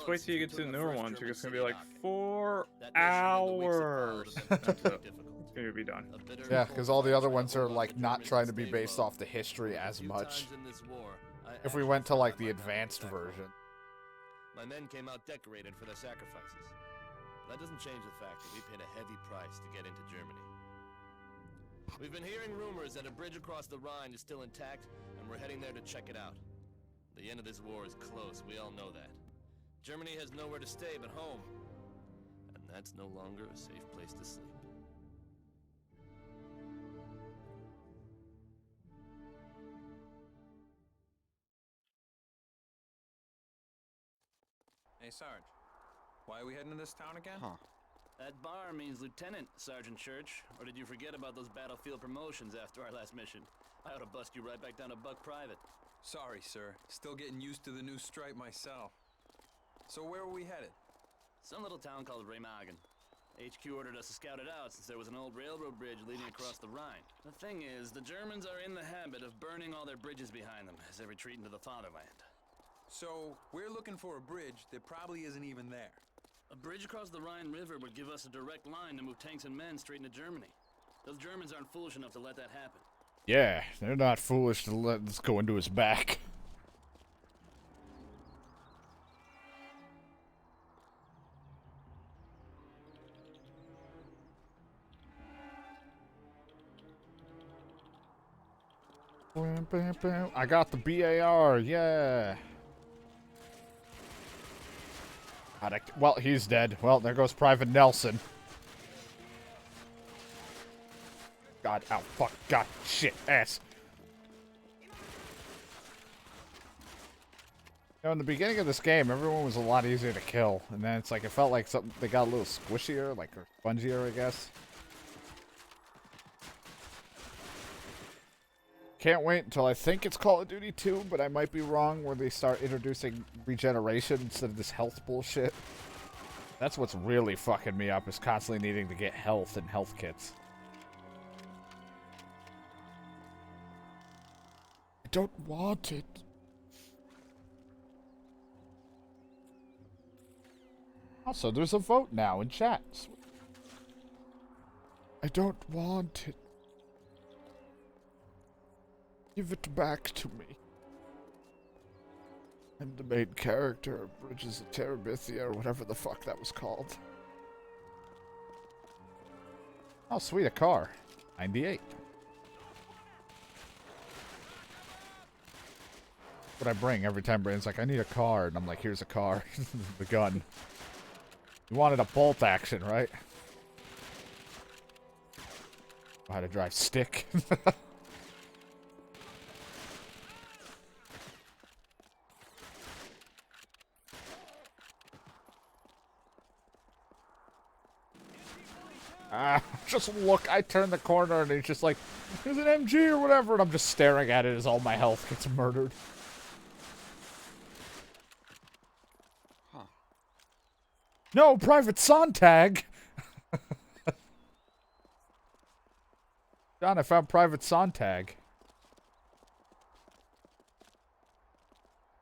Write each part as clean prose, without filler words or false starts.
Just wait till you get to the newer ones. It's gonna be like 4 hours. That's it. It's gonna be done. Yeah, because all the other ones are like not trying to be based off the history as much. If we went to like the advanced version. My men came out decorated for their sacrifices. But that doesn't change the fact that we paid a heavy price to get into Germany. We've been hearing rumors that a bridge across the Rhine is still intact, and we're heading there to check it out. The end of this war is close, we all know that. Germany has nowhere to stay but home. And that's no longer a safe place to sleep. Hey, Sarge. Why are we heading to this town again? Huh. That bar means Lieutenant, Sergeant Church. Or did you forget about those battlefield promotions after our last mission? I ought to bust you right back down to Buck Private. Sorry, sir. Still getting used to the new stripe myself. So where are we headed? Some little town called Remagen. HQ ordered us to scout it out since there was an old railroad bridge leading across the Rhine. The thing is, the Germans are in the habit of burning all their bridges behind them as they retreat into the fatherland. So, we're looking for a bridge that probably isn't even there. A bridge across the Rhine River would give us a direct line to move tanks and men straight into Germany. Those Germans aren't foolish enough to let that happen. Yeah, they're not foolish to let this go into his back. I got the BAR, yeah. Well, he's dead. Well, there goes Private Nelson. God, ow, fuck, God, shit, ass. You know, in the beginning of this game, everyone was a lot easier to kill. And then it's like, it felt like something, they got a little squishier, like, or spongier, I guess. Can't wait until I think it's Call of Duty 2, but I might be wrong, where they start introducing regeneration instead of this health bullshit. That's what's really fucking me up, is constantly needing to get health and health kits. I don't want it. Also, there's a vote now in chat. I don't want it. Give it back to me. I'm the main character of Bridges of Terabithia, or whatever the fuck that was called. Oh, sweet, a car. 98. What I bring every time Brandon's like, I need a car, and I'm like, here's a car. The gun. You wanted a bolt action, right? Know how to drive stick. Just look, I turn the corner and he's just like, there's an MG or whatever, and I'm just staring at it as all my health gets murdered. Huh. No, Private Sontag! John, I found Private Sontag.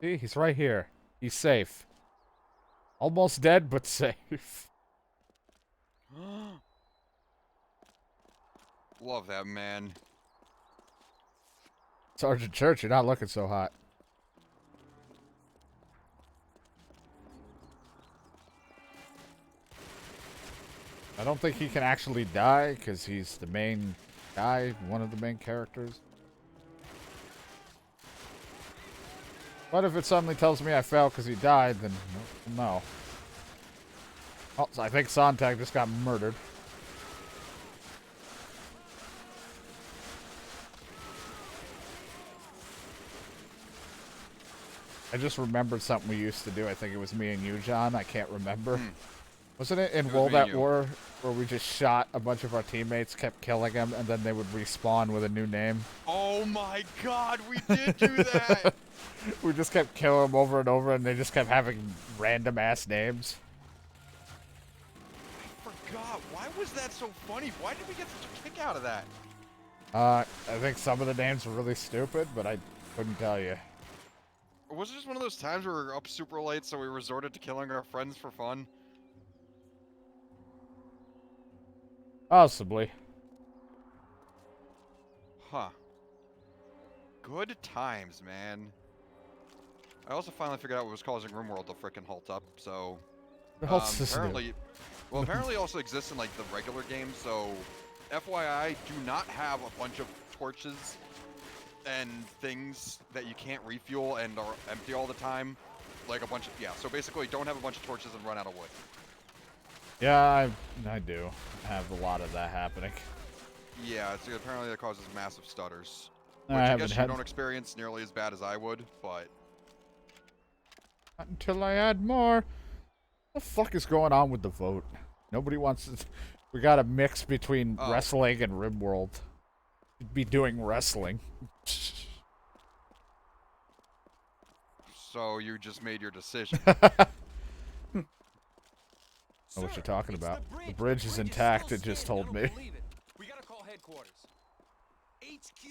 See, he's right here. He's safe. Almost dead, but safe. Love that man. Sergeant Church, you're not looking so hot. I don't think he can actually die, because he's the main guy, one of the main characters. But if it suddenly tells me I fell because he died, then no. Oh, so I think Sontag just got murdered. I just remembered something we used to do. I think it was me and you, John. I can't remember. Wasn't it in World at War where we just shot a bunch of our teammates, kept killing them, and then they would respawn with a new name? Oh my god, we did do that! We just kept killing them over and over, and they just kept having random-ass names. I forgot. Why was that so funny? Why did we get such a kick out of that? I think some of the names were really stupid, but I couldn't tell you. was it just one of those times where we were up super late, so we resorted to killing our friends for fun? Possibly. Huh. Good times, man. I also finally figured out what was causing RimWorld to frickin' halt up, so... What else is new? apparently... Well, apparently also exists in, like, the regular game, so... FYI, do not have a bunch of torches and things that you can't refuel and are empty all the time. Like a bunch of... Yeah, so basically don't have a bunch of torches and run out of wood. Yeah, I do have a lot of that happening. Yeah, it's, apparently that causes massive stutters. I Which I haven't guess had- you don't experience nearly as bad as I would, but... Not until I add more. What the fuck is going on with the vote? Nobody wants to... We got a mix between Oh. wrestling and RimWorld. You'd be doing wrestling. So you just made your decision. Know what you're talking about. The bridge is intact, it just told me. We gotta call headquarters. HQ,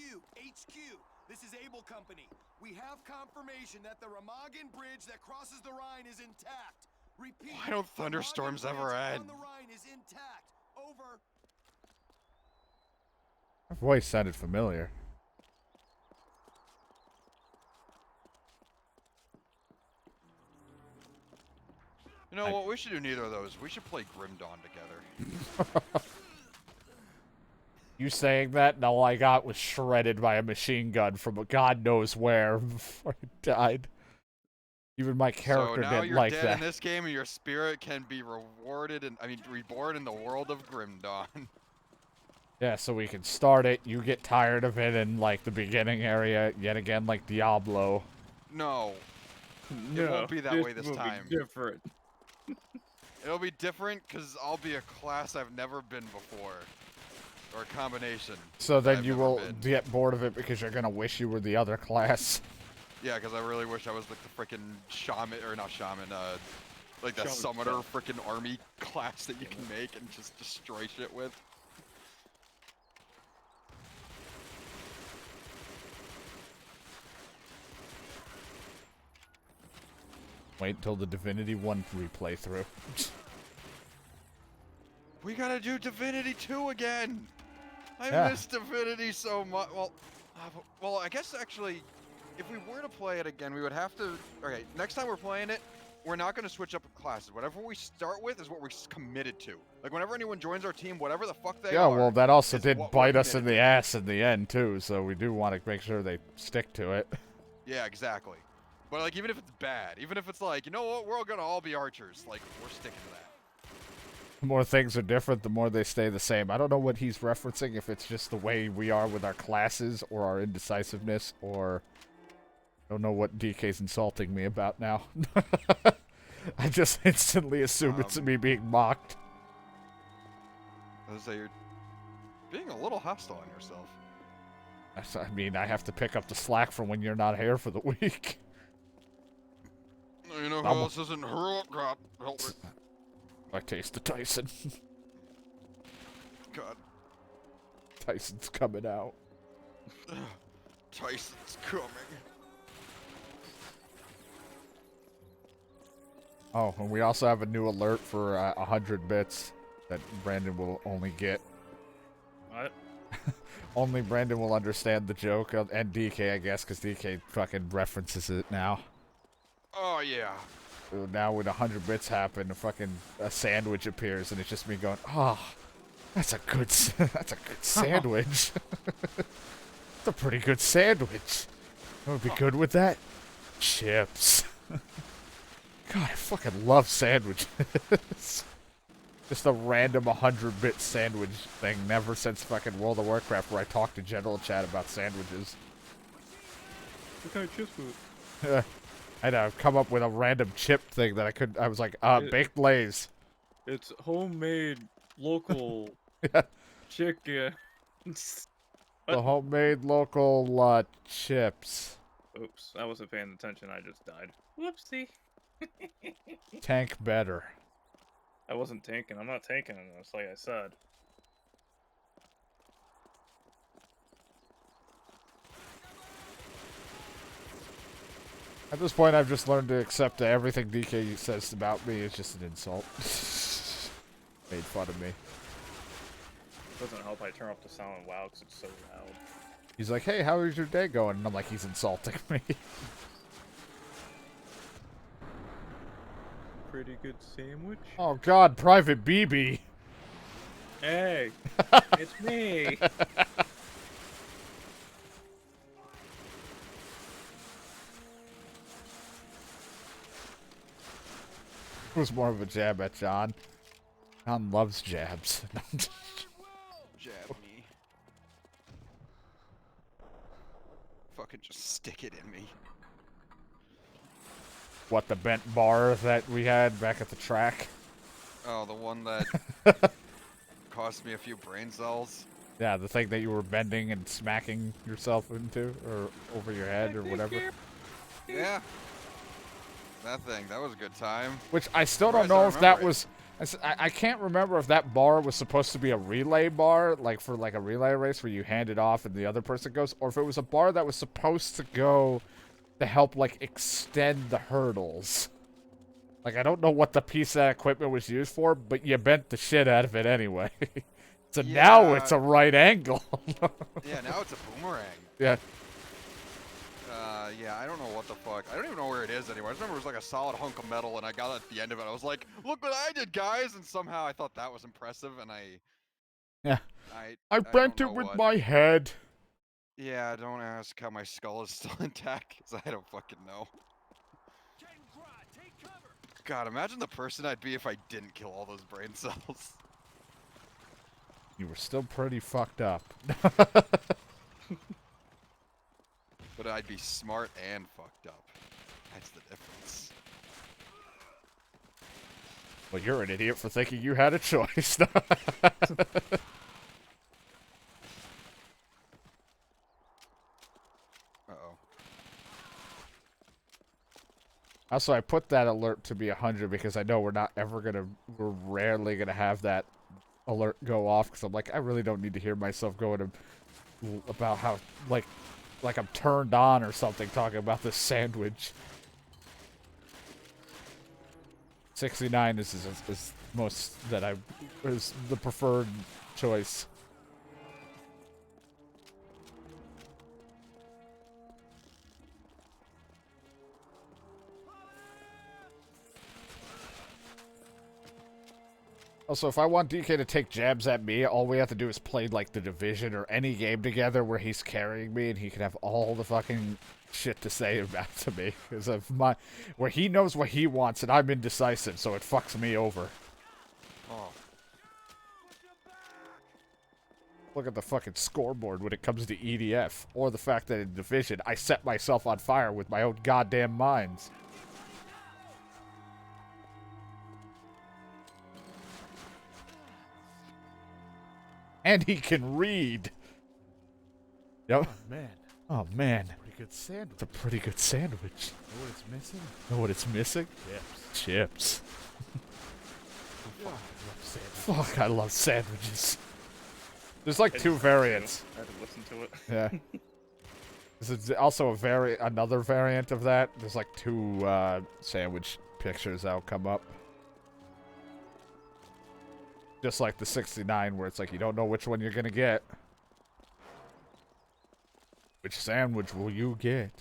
this is Able Company. We have confirmation that the Remagen Bridge that crosses the Rhine is intact. Repeat. Why don't the thunderstorms Remagen ever Bridge end? on the Rhine is intact. Over. Her voice sounded familiar. You know what? We should do neither of those. We should play Grim Dawn together. You saying that, and all I got was shredded by a machine gun from God knows where before I died. Even my character so now didn't you're like dead that. in this game, and your spirit can be rewarded and reborn in the world of Grim Dawn. Yeah, so we can start it, you get tired of it in, like, the beginning area, yet again, like Diablo. No, No, won't be that way this will be time. different. it'll be different because I'll be a class I've never been before, or a combination. So then I've you never will been. get bored of it because you're gonna wish you were the other class. Yeah, because I really wish I was like the frickin' shaman, or not shaman, like that Shaman summoner frickin' army class that you can make and just destroy shit with. Wait until the Divinity 1 replay through. We gotta do Divinity 2 again! I Yeah. miss Divinity so much. Well, I guess actually, if we were to play it again, we would have to... Okay, next time we're playing it, we're not gonna switch up classes. Whatever we start with is what we're committed to. Like, whenever anyone joins our team, whatever the fuck they Yeah, are... well, that also is did what we're bite us in committed the ass in the end, too, so we do want to make sure they stick to it. Yeah, exactly. But, like, even if it's bad, even if it's like, you know what, we're all gonna all be archers, like, we're sticking to that. The more things are different, the more they stay the same. I don't know what he's referencing, if it's just the way we are with our classes, or our indecisiveness, or... I don't know what DK's insulting me about now. I just instantly assume it's me being mocked. I was say, you're being a little hostile on yourself. I mean, I have to pick up the slack from when you're not here for the week. You know who I'm- else isn't heroic? Help me. I taste the Tyson. God. Tyson's coming out. Tyson's coming. Oh, and we also have a new alert for 100 bits that Brandon will only get. What? Only Brandon will understand the joke, and DK, I guess, because DK fucking references it now. Oh, yeah. So now when 100 bits happen, a sandwich appears, and it's just me going, oh, that's a good sandwich. It's a pretty good sandwich. What would be good with that? Chips. God, I fucking love sandwiches. Just a random 100-bit sandwich thing, never since fucking World of Warcraft where I talked to general chat about sandwiches. What kind of chips food? I'd come up with a random chip thing that I was like, baked Lay's. It's homemade, local Yeah. chicken. The homemade local chips. Oops, I wasn't paying attention. I just died. Whoopsie. Tank better. I wasn't tanking. I'm not tanking this, like I said. At this point, I've just learned to accept that everything DK says about me is just an insult. Made fun of me. Doesn't help I turn off the sound on WoW because it's so loud. He's like, hey, how is your day going? And I'm like, he's insulting me. Pretty good sandwich. Oh, God, Private BB. Hey, it's me. It was more of a jab at John. John loves jabs. Jab me. Fucking just stick it in me. What, the bent bar that we had back at the track? Oh, the one that cost me a few brain cells. Yeah, the thing that you were bending and smacking yourself into, or over your head, or whatever. Yeah. That thing, that was a good time. Which I still don't Surprised I know if that remember it. was... I can't remember if that bar was supposed to be a relay bar, like for like a relay race where you hand it off and the other person goes, or if it was a bar that was supposed to go to help like extend the hurdles. Like, I don't know what the piece of that equipment was used for, but you bent the shit out of it anyway. So now it's a right angle. Yeah, now it's a boomerang. Yeah. Yeah, I don't know what the fuck. I don't even know where it is anymore. I just remember it was like a solid hunk of metal, and I got at the end of it. I was like, look what I did, guys! And somehow I thought that was impressive, and Yeah. I don't bent it know with what. my head. Yeah, don't ask how my skull is still intact, because I don't fucking know. God, imagine the person I'd be if I didn't kill all those brain cells. You were still pretty fucked up. But I'd be smart and fucked up. That's the difference. Well, you're an idiot for thinking you had a choice. Uh-oh. Also, I put that alert to be 100 because I know we're rarely gonna have that alert go off, because I'm like, I really don't need to hear myself going about how, like I'm turned on or something talking about this sandwich. 69 is most that is the preferred choice. Also, if I want DK to take jabs at me, all we have to do is play, like, The Division or any game together where he's carrying me and he can have all the fucking shit to say about to me. Because of where he knows what he wants and I'm indecisive, so it fucks me over. Oh. Look at the fucking scoreboard when it comes to EDF. Or the fact that in Division, I set myself on fire with my own goddamn mines. And he can read. Yep. Oh, man. Oh, man. Pretty good sandwich. It's a pretty good sandwich. Know what it's missing? Know what it's missing? Chips. Chips. Oh, fuck, I love sandwiches. Fuck, I love sandwiches. There's like two variants. I had to listen to it. Yeah. There's also another variant of that. There's like two sandwich pictures that'll come up. Just like the 69, where it's like you don't know which one you're gonna get. Which sandwich will you get?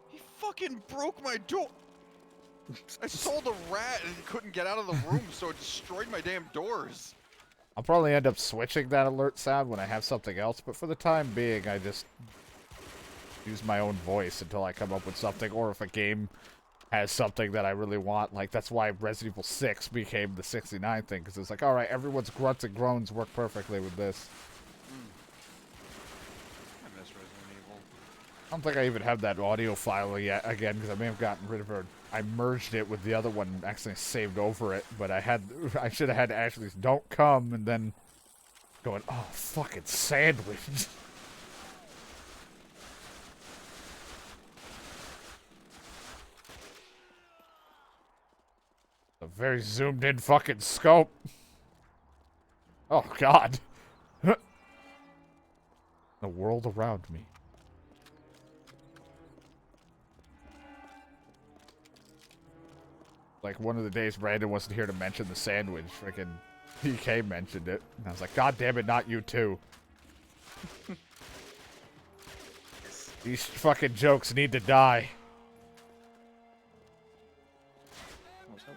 He fucking broke my door. I sold a rat and he couldn't get out of the room, so it destroyed my damn doors. I'll probably end up switching that alert sound when I have something else, but for the time being, I just use my own voice until I come up with something, or if a game has something that I really want. Like, that's why Resident Evil 6 became the 69 thing, because it's like, alright, everyone's grunts and groans work perfectly with this. I miss Resident Evil. I don't think I even have that audio file yet, again, because I may have gotten rid of it. I merged it with the other one and actually saved over it, but I should have had Ashley's "Don't Come" and then going, oh, fucking sandwich. A very zoomed in fucking scope. Oh, God. The world around me. Like, one of the days Brandon wasn't here to mention the sandwich, freaking DK mentioned it. And I was like, God damn it, not you too. These fucking jokes need to die.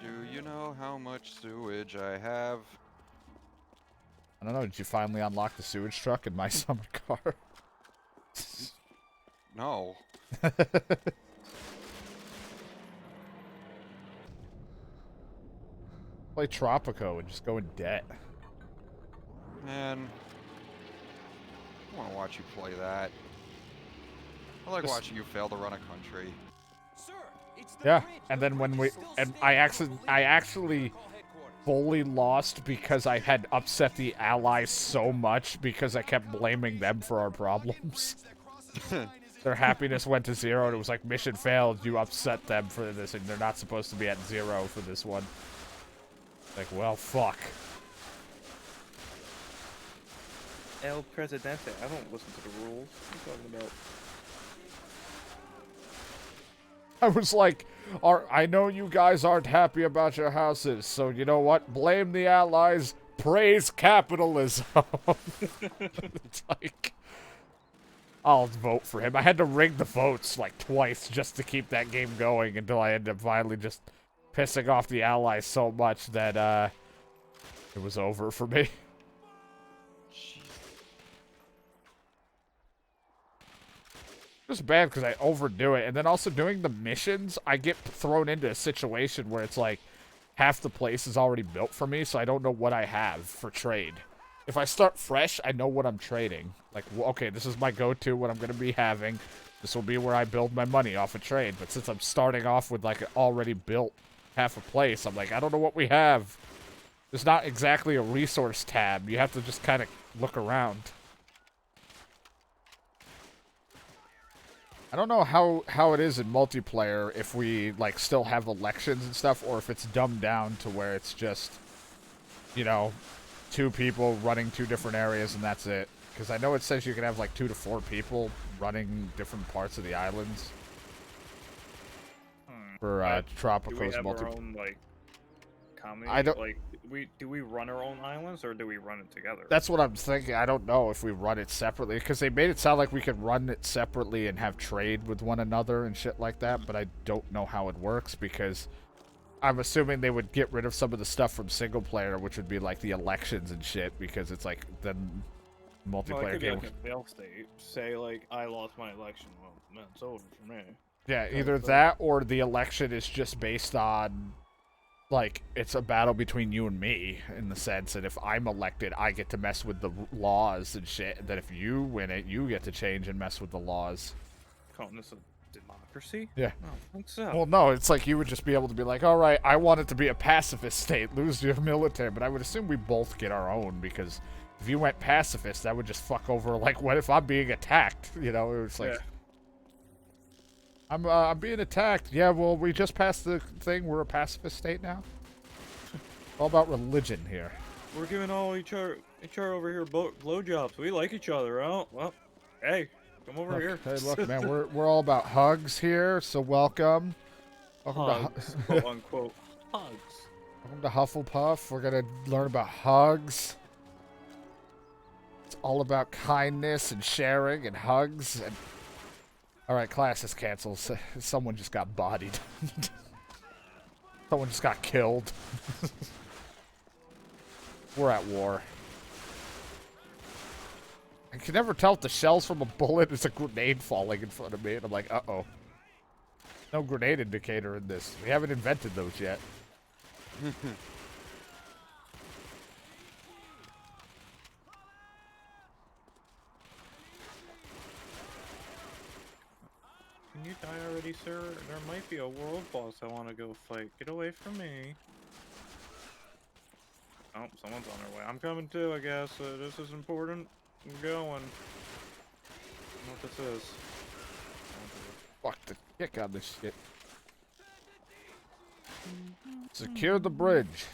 Do you know how much sewage I have? I don't know, did you finally unlock the sewage truck in my summer car? No. Play Tropico and just go in debt. Man. I want to watch you play that. I like watching you fail to run a country. Sir, it's the Yeah, bridge. and The then when bridge we is still and standing. I actually fully lost because I had upset the Allies so much because I kept blaming them for our problems. Their happiness went to 0 and it was like, mission failed, you upset them for this and they're not supposed to be at 0 for this one. Like, well, fuck. El Presidente. I don't listen to the rules. What are you talking about? I was like, I know you guys aren't happy about your houses, so you know what? Blame the Allies, praise capitalism. It's like, I'll vote for him. I had to rig the votes like twice just to keep that game going until I ended up finally just pissing off the Allies so much that it was over for me. It's bad because I overdo it, and then also doing the missions, I get thrown into a situation where it's like half the place is already built for me, so I don't know what I have for trade. If I start fresh, I know what I'm trading. Like, well, okay, this is my go-to, what I'm going to be having. This will be where I build my money off a trade. But since I'm starting off with like an already built half a place, I'm like, I don't know what we have. There's not exactly a resource tab. You have to just kind of look around. I don't know how it is in multiplayer if we like still have elections and stuff, or if it's dumbed down to where it's just, you know, 2 people running 2 different areas and that's it. Because I know it says you can have like 2 to 4 people running different parts of the islands. For Do we Tropico's have our multiplayer. own like comedy? I don't- like. Do we run our own islands or do we run it together? That's what I'm thinking. I don't know if we run it separately, because they made it sound like we could run it separately and have trade with one another and shit like that, but I don't know how it works, because I'm assuming they would get rid of some of the stuff from single player, which would be like the elections and shit, because it's like then Well, it multiplayer could be game. like a fail state. Say like I lost my election. Well, man, it's over for me. Yeah, kind either of thing. that or the election is just based on, like, it's a battle between you and me, in the sense that if I'm elected, I get to mess with the laws and shit, and then if you win it, you get to change and mess with the laws. Calling this a democracy? Yeah. I don't think so. Well, no, it's like you would just be able to be like, all right, I want it to be a pacifist state, lose your military, but I would assume we both get our own, because if you went pacifist, that would just fuck over, like, what if I'm being attacked? You know, it was like... Yeah. I'm being attacked. Yeah, well, we just passed the thing. We're a pacifist state now. All about religion here. We're giving all each other over here blowjobs. We like each other, huh? Well, hey, come over Look, here. hey, look, man, we're all about hugs here, so welcome. Welcome Hugs, quote unquote. Hugs. welcome to Hufflepuff. We're gonna learn about hugs. It's all about kindness and sharing and hugs. And all right, class is canceled. Someone just got bodied. Someone just got killed. We're at war. I can never tell if the shell's from a bullet. It's a grenade falling in front of me, and I'm like, uh-oh. No grenade indicator in this. We haven't invented those yet. Can you die already, sir? There might be a world boss I want to go fight. Get away from me. Oh, someone's on their way. I'm coming too, I guess. This is important. I'm going. I don't know what this is. Fuck the kick on this shit. Secure the bridge.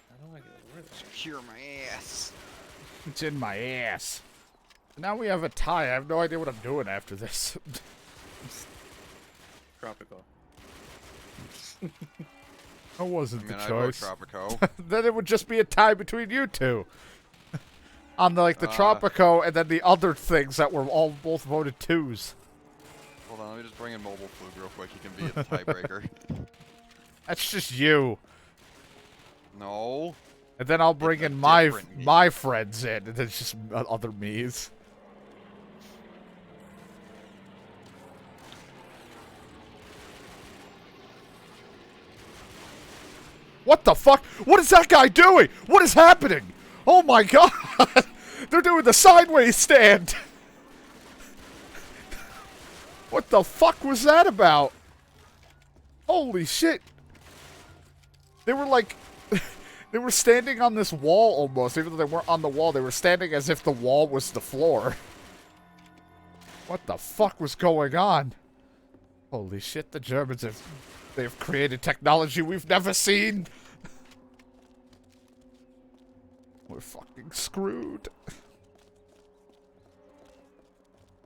How do I get rid of it? Secure my ass. It's in my ass. Now we have a tie. I have no idea what I'm doing after this. Tropical. That wasn't I the mean, I vote choice. Tropico. Then it would just be a tie between you two. On the Tropico and then the other things that were all both voted 2s. Hold on, let me just bring in Mobile Flug real quick. He can be the tiebreaker. That's just you. No. And then I'll bring It's a in my different me. my friends in, and then it's just other me's. What the fuck? What is that guy doing? What is happening? Oh my god! They're doing the sideways stand! What the fuck was that about? Holy shit! They were like... They were standing on this wall almost, even though they weren't on the wall. They were standing as if the wall was the floor. What the fuck was going on? Holy shit, the Germans have... They've created technology we've never seen. We're fucking screwed.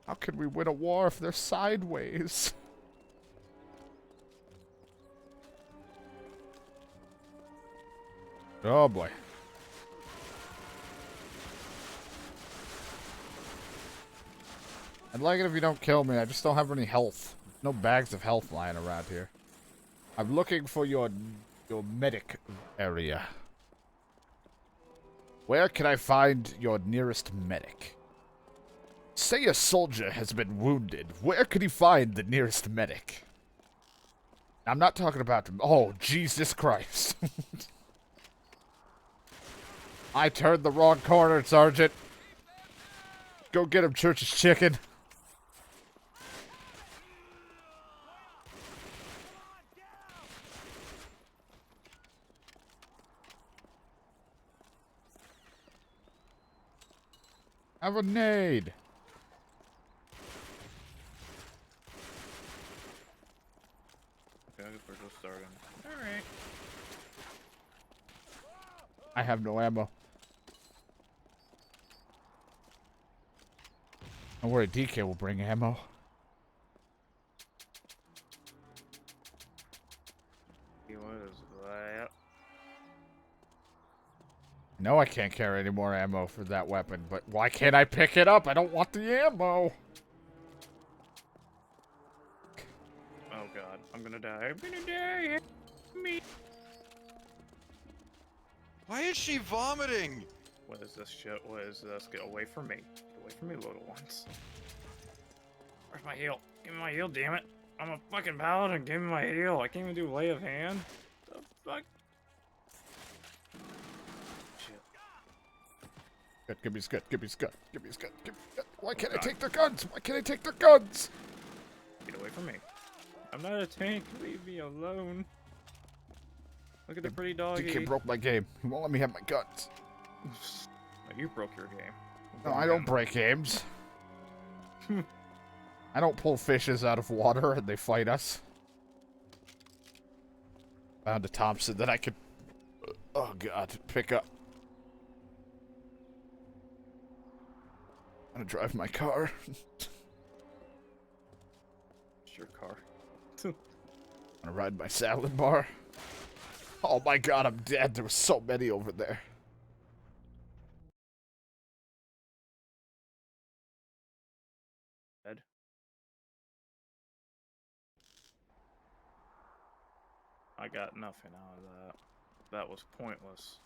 How can we win a war if they're sideways? Oh boy. I'd like it if you don't kill me. I just don't have any health. No bags of health lying around here. I'm looking for your medic area. Where can I find your nearest medic? Say a soldier has been wounded. Where could he find the nearest medic? I'm not talking about... Oh, Jesus Christ. I turned the wrong corner, Sergeant. Go get him, Church's chicken. Have a nade. Okay, I guess we're just starting. Alright. I have no ammo. Don't worry, DK will bring ammo. What is that? No, I can't carry any more ammo for that weapon, but why can't I pick it up? I don't want the ammo. Oh god, I'm gonna die. I'm gonna die. Help me. Why is she vomiting? What is this shit? What is this? Get away from me. Get away from me, little ones. Where's my heal? Give me my heal, damn it. I'm a fucking paladin. Give me my heal. I can't even do lay of hand. The fuck? Shit. Good, give me his gun, give me his gun, give me his gun, give me his gun. Why can't I take their guns? Why can't I take their guns? Get away from me. I'm not a tank. Leave me alone. Look at the pretty doggy. DK broke my game. He won't let me have my guns. You broke your game. No, I don't break games. I don't pull fishes out of water and they fight us. Found a Thompson that I could, oh god, pick up. I'm gonna drive my car. It's your car. I'm gonna ride my salad bar. Oh my god, I'm dead. There were so many over there. Dead. I got nothing out of that. That was pointless.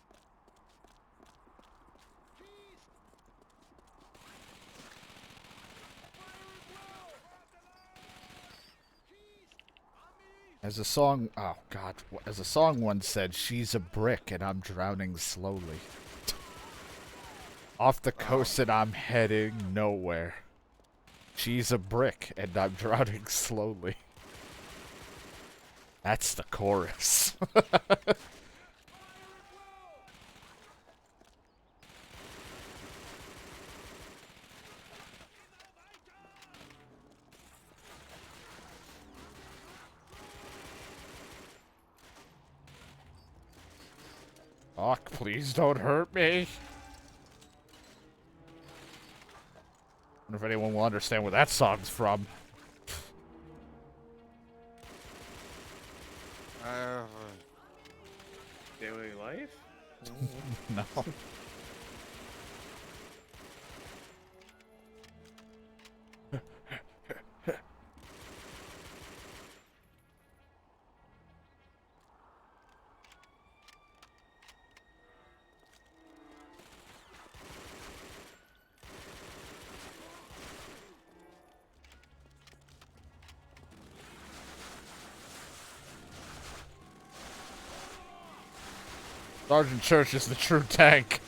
As a song, oh god, as a song once said, she's a brick and I'm drowning slowly. Off the coast and I'm heading nowhere. She's a brick and I'm drowning slowly. That's the chorus. Fuck, please don't hurt me. if anyone will understand where that song's from. Daily life? No. Sergeant Church is the true tank.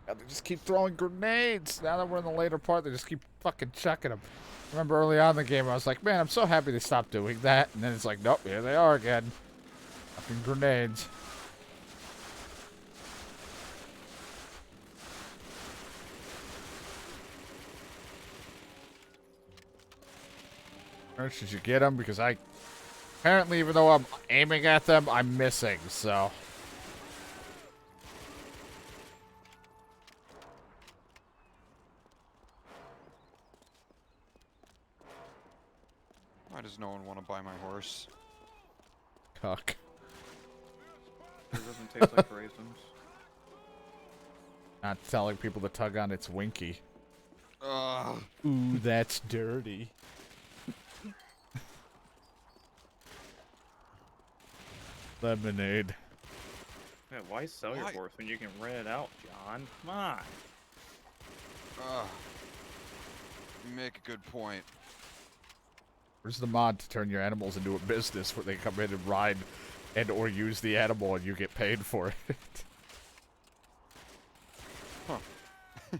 God, they just keep throwing grenades. Now that we're in the later part, they just keep fucking chucking them. Remember early on in the game, I was like, man, I'm so happy they stopped doing that. And then it's like, nope, here they are again. Fucking grenades. Should you get them? Because I apparently, even though I'm aiming at them, I'm missing, so. Why does no one want to buy my horse? Cuck. It doesn't taste like raisins. Not telling people to tug on its winky. Ugh. Ooh, that's dirty. Lemonade. Yeah, why sell your Why? horse when you can rent it out, John? Come on. Ugh. You make a good point. Where's the mod to turn your animals into a business where they come in and ride and or use the animal and you get paid for it? Huh.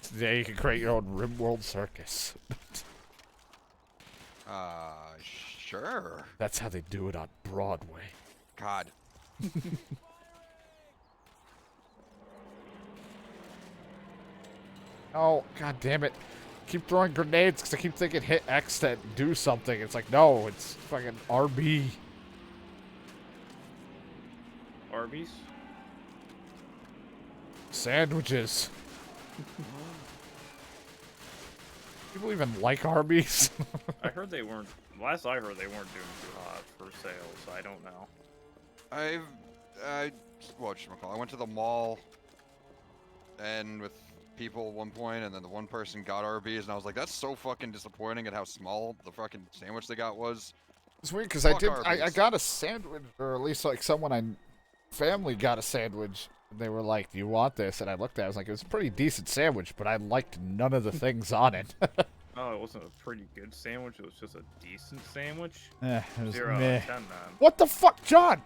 Today you can create your own Rimworld circus. Sure. That's how they do it on Broadway. God. Oh, god damn it. Keep throwing grenades because I keep thinking hit X to do something. It's like, no, it's fucking RB. Arby's? Sandwiches. People even like Arby's? I heard they weren't. Last I heard, they weren't doing too hot for sales. I don't know. I went to the mall and with people at one point, and then the one person got Arby's, and I was like, that's so fucking disappointing at how small the fucking sandwich they got was. It's weird because I Arby's. got a sandwich, or at least like someone family got a sandwich. And they were like, do you want this? And I looked at it, I was like, it was a pretty decent sandwich, but I liked none of the things on it. Oh, it wasn't a pretty good sandwich. It was just a decent sandwich. It was 0 out meh. of 10, man. What the fuck, John?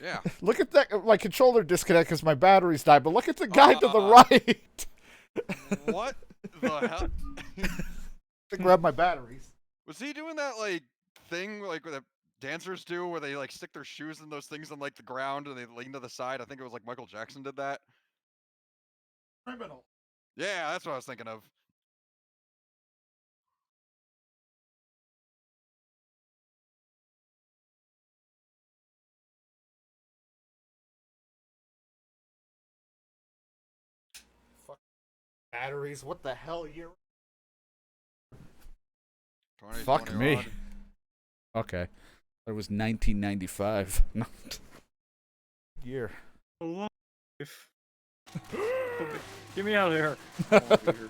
Yeah. Look at that. My controller disconnected because my batteries died, but look at the guy to the right. What the hell? To grab my batteries. Was he doing that, like, thing, like, that dancers do, where they, like, stick their shoes in those things on, like, the ground, and they lean to the side? I think it was, like, Michael Jackson did that. Criminal. Yeah, that's what I was thinking of. Batteries, what the hell year? 20, Fuck 20 me. odd. Okay. It was 1995. Year. Life. Get me out of here. I don't wanna be here.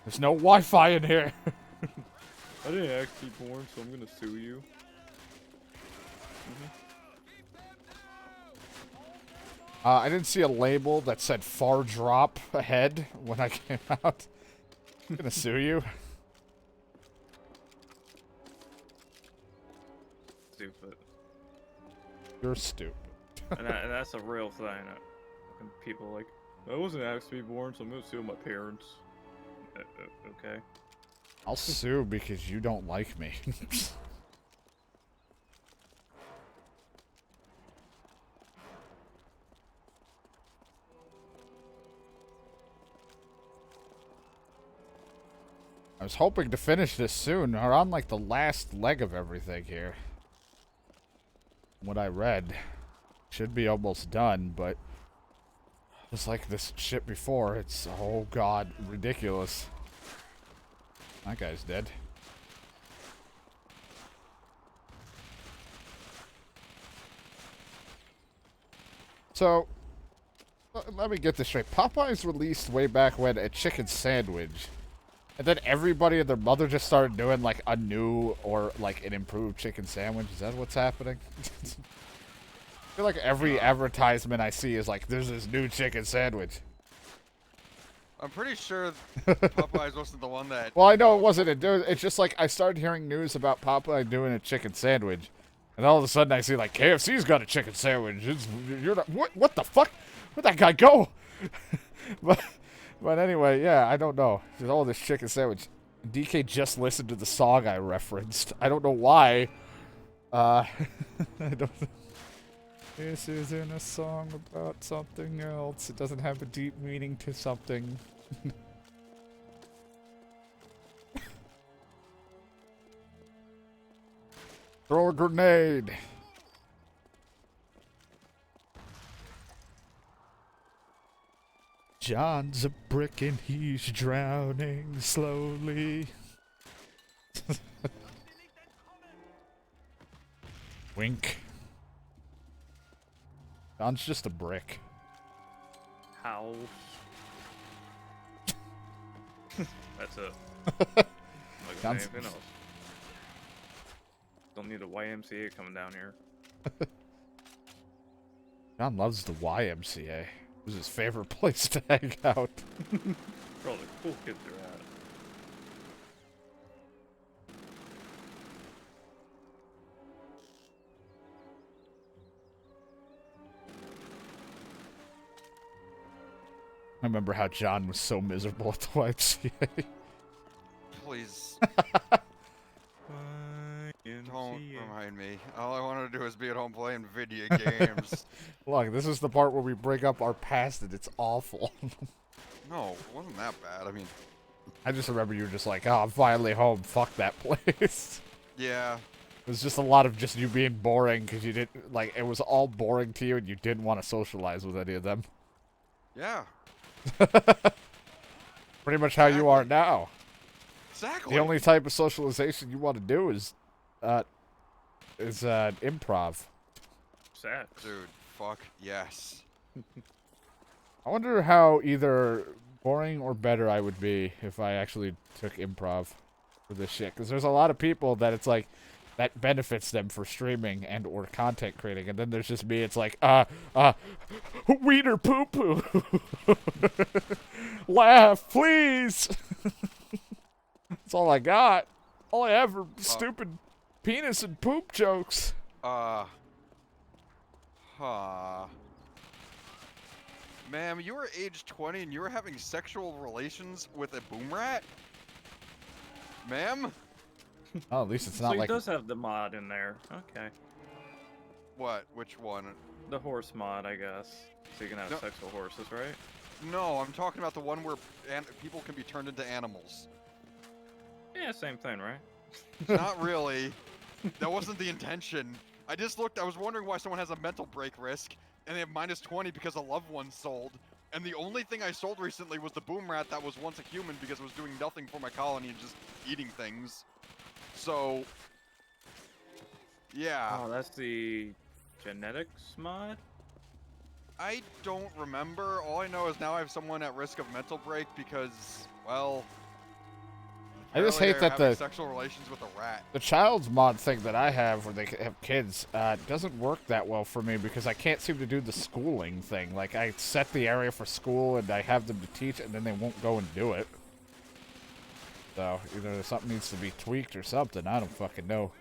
There's no Wi-Fi in here. I didn't ask you born, so I'm gonna sue you. I didn't see a label that said far drop ahead when I came out. I'm gonna sue you. Stupid. You're stupid. And that's a real thing. When people are like, I wasn't asked to be born, so I'm gonna sue my parents. Okay. I'll sue because you don't like me. I was hoping to finish this soon. We're on like the last leg of everything here. What I read should be almost done, but just like this shit before, it's, oh god, ridiculous. That guy's dead. So, let me get this straight. Popeyes released way back when a chicken sandwich. And then everybody and their mother just started doing like a new or like an improved chicken sandwich. Is that what's happening? I feel like every advertisement I see is like, there's this new chicken sandwich. I'm pretty sure Popeyes wasn't the one that... Well, I know it wasn't. It's just like I started hearing news about Popeye doing a chicken sandwich. And all of a sudden I see like, KFC's got a chicken sandwich. You're not, what the fuck? Where'd that guy go? But anyway, yeah, I don't know. There's all this chicken sandwich. DK just listened to the song I referenced. I don't know why. I don't. This isn't a song about something else. It doesn't have a deep meaning to something. Throw a grenade. John's a brick and he's drowning slowly. Wink. John's just a brick. How? That's it. I'm not gonna say anything else. Don't need a YMCA coming down here. John loves the YMCA. It was his favorite place to hang out. Where all the cool kids are at. I remember how John was so miserable at the YMCA. Please. Don't remind me. All I wanted to do is be at home playing video games. Look, this is the part where we bring up our past and it's awful. No, it wasn't that bad. I mean... I just remember you were just like, oh, I'm finally home. Fuck that place. Yeah. It was just a lot of just you being boring because you didn't, like, it was all boring to you and you didn't want to socialize with any of them. Yeah. Pretty much how you are now. Exactly. The only type of socialization you want to do is improv. Sad. Dude, fuck yes. I wonder how either boring or better I would be if I actually took improv for this shit. Because there's a lot of people that it's like, that benefits them for streaming and or content creating. And then there's just me, it's like, wiener poo-poo. Laugh, please. That's all I got. All I have are stupid penis and poop jokes. Ma'am, you were age 20 and you were having sexual relations with a boom rat? Ma'am? Oh, at least it's not so like... he does have the mod in there. Okay. What? Which one? The horse mod, I guess. So you can have sexual horses, right? No, I'm talking about the one where people can be turned into animals. Yeah, same thing, right? Not really. That wasn't the intention. I just looked, I was wondering why someone has a mental break risk, and they have -20 because a loved one sold. And the only thing I sold recently was the boom rat that was once a human because it was doing nothing for my colony and just eating things. So, yeah. Oh, that's the genetics mod? I don't remember. All I know is now I have someone at risk of mental break because, well... I just hate that the sexual relations with a rat. The child's mod thing that I have where they have kids doesn't work that well for me because I can't seem to do the schooling thing. Like, I set the area for school and I have them to teach and then they won't go and do it. So, either something needs to be tweaked or something. I don't fucking know.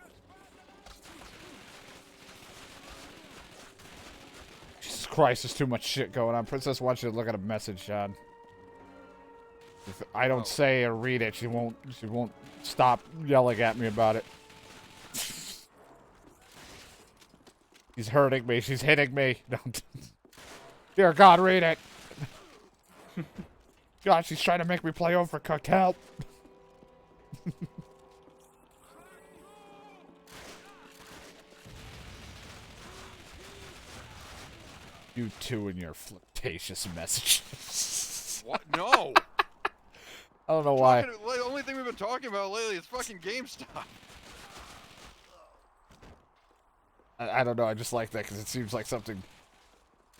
Jesus Christ, there's too much shit going on. Princess wants you to look at a message, John. If I don't say or read it, she won't stop yelling at me about it. She's hurting me. She's hitting me. Don't. Dear God, read it. God, she's trying to make me play Overcooked. Help. You two and your flirtatious messages. What? No. I don't know why. The only thing we've been talking about lately is fucking GameStop. I don't know. I just like that because it seems like something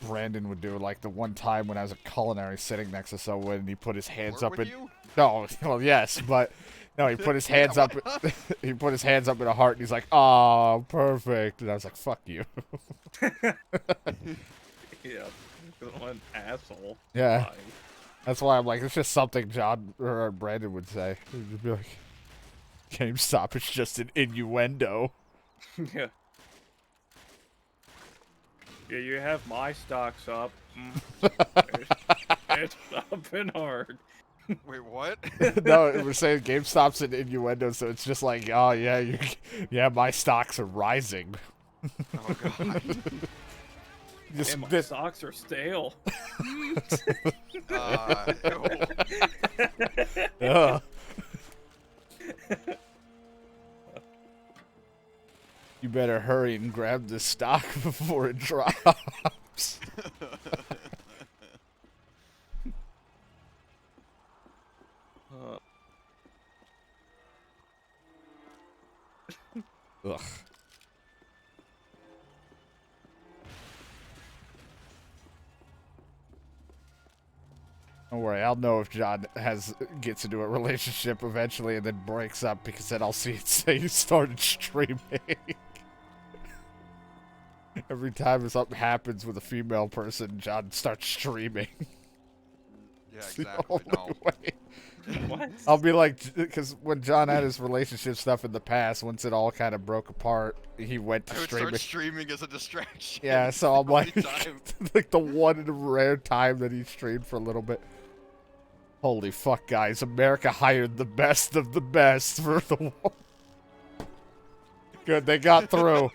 Brandon would do. Like the one time when I was at culinary sitting next to someone and he put his hands Flirt up with in. you? No, well, yes, but no, he put his hands Yeah, up. why not? He put his hands up in a heart and he's like, "Oh, perfect." And I was like, "Fuck you." Yeah. What an asshole. Yeah. Why? That's why I'm like, it's just something John or Brandon would say. He'd be like, GameStop is just an innuendo. Yeah. Yeah, you have my stocks up. It's up and hard. Wait, what? No, we're saying GameStop's an innuendo, so it's just like, oh yeah, yeah, my stocks are rising. Oh god. Just, And my this, socks are stale. Ew. ugh. You better hurry and grab the stock before it drops. Ugh. Don't worry, I'll know if John gets into a relationship eventually and then breaks up because then I'll see it say you started streaming. Every time something happens with a female person, John starts streaming. Yeah, It's the exactly. only No. way. What? I'll be like, because when John had his relationship stuff in the past, once it all kind of broke apart, he went to I would streaming. start streaming as a distraction. Yeah, so I'm The only like, time. like the one in a rare time that he streamed for a little bit. Holy fuck, guys! America hired the best of the best for the war. Good, they got through.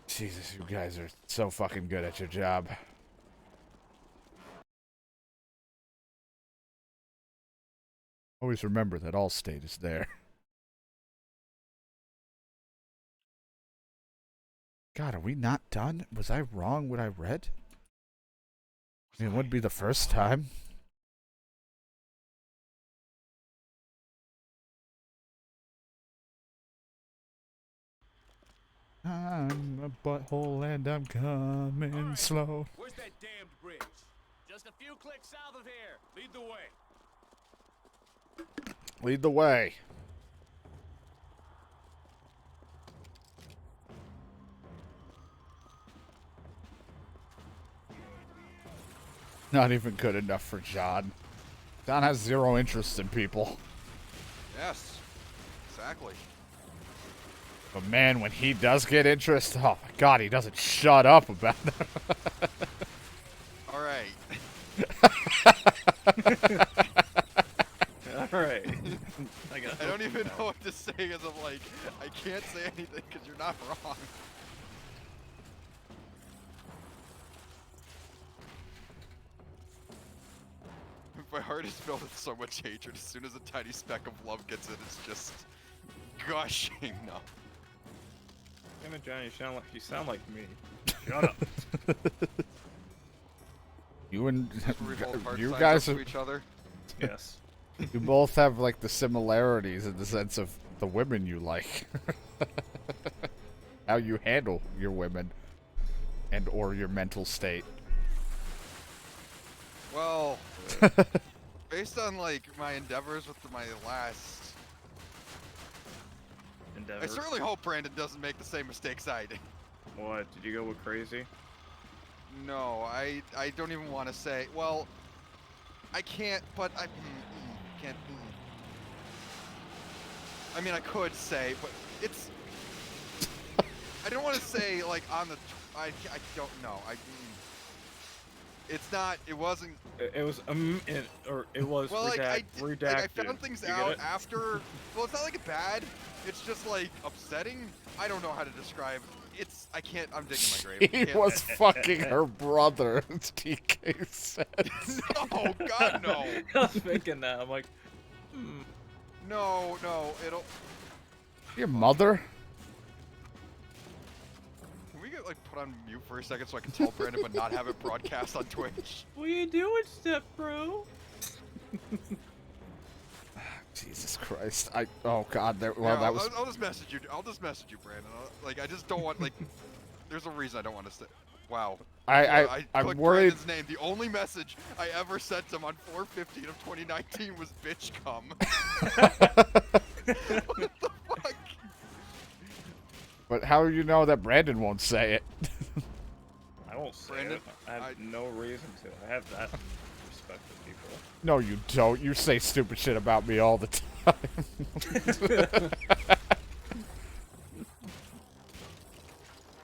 Jesus, you guys are so fucking good at your job. Always remember that Allstate is there. God, are we not done? Was I wrong what I read? I mean, it wouldn't be the first time. I'm a butthole and I'm coming slow. Where's that damned bridge? Just a few clicks south of here. Lead the way. Lead the way. Not even good enough for John. John has zero interest in people. Yes. Exactly. But man, when he does get interest, oh my god, he doesn't shut up about it. All right. Alright. I don't even know what to say because I'm like, I can't say anything because you're not wrong. My heart is filled with so much hatred. As soon as a tiny speck of love gets in, it's just gushing. No. Damn it, Johnny, you sound like me. Shut up. You and Just we hold heart you signs guys, up to each other. Yes. you both have like the similarities in the sense of the women you like, how you handle your women, and or your mental state. Well, based on like my endeavors with my last, Endeavor. I certainly hope Brandon doesn't make the same mistakes I did. What? Did you go with crazy? No, I don't even want to say. Well, I can't, but I can't. I mean, I could say, but it's. I don't want to say like on the. I don't know. It's not. It wasn't. It was or it was Well, like redacted. I found things You get out it? after. Well, it's not like bad. It's just like upsetting. I don't know how to describe it's I can't. I'm digging my grave. I He can't- was fucking her brother, as TK said. No, God, no. I was thinking that. I'm like, No, it'll. Your mother? Can we get like put on mute for a second so I can tell Brandon but not have it broadcast on Twitch? what are you doing, step bro? Jesus Christ. Oh god, well Yeah, that was I'll just message you. I'll just message you, Brandon. Like I just don't want like. There's a reason I don't want to say. Wow. I'm clicked worried. Brandon's name. The only message I ever sent him on 4/15 of 2019 was "bitch cum." What the fuck? But how do you know that Brandon won't say it? I won't say Brandon, it. I have no reason to. I have that respect for people. No, you don't. You say stupid shit about me all the time.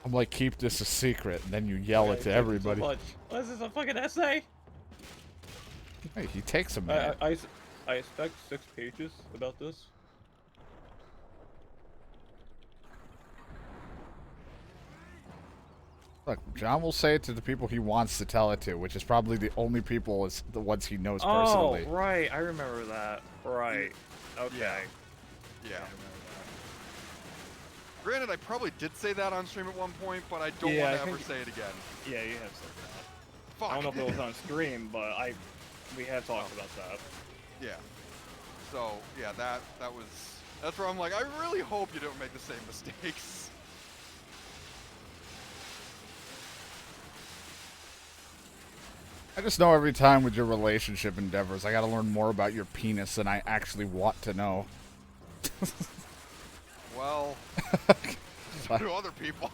I'm like, keep this a secret, and then you yell it to everybody. What is this, a fucking essay? Hey, he takes a minute. I expect 6 pages about this. Look, John will say it to the people he wants to tell it to, which is probably the only people is the ones he knows personally. Oh, right. I remember that. Right. Okay. Yeah. I Yeah. remember Granted, I probably did say that on stream at one point, but I don't Yeah, want I to ever think- say it again. that. Yeah, you have said that. Fuck. I don't know if it was on stream, but we have talked about that. Yeah. So yeah, that's where I'm like, I really hope you don't make the same mistakes. I just know every time with your relationship endeavors, I gotta learn more about your penis than I actually want to know. Well, so do other people.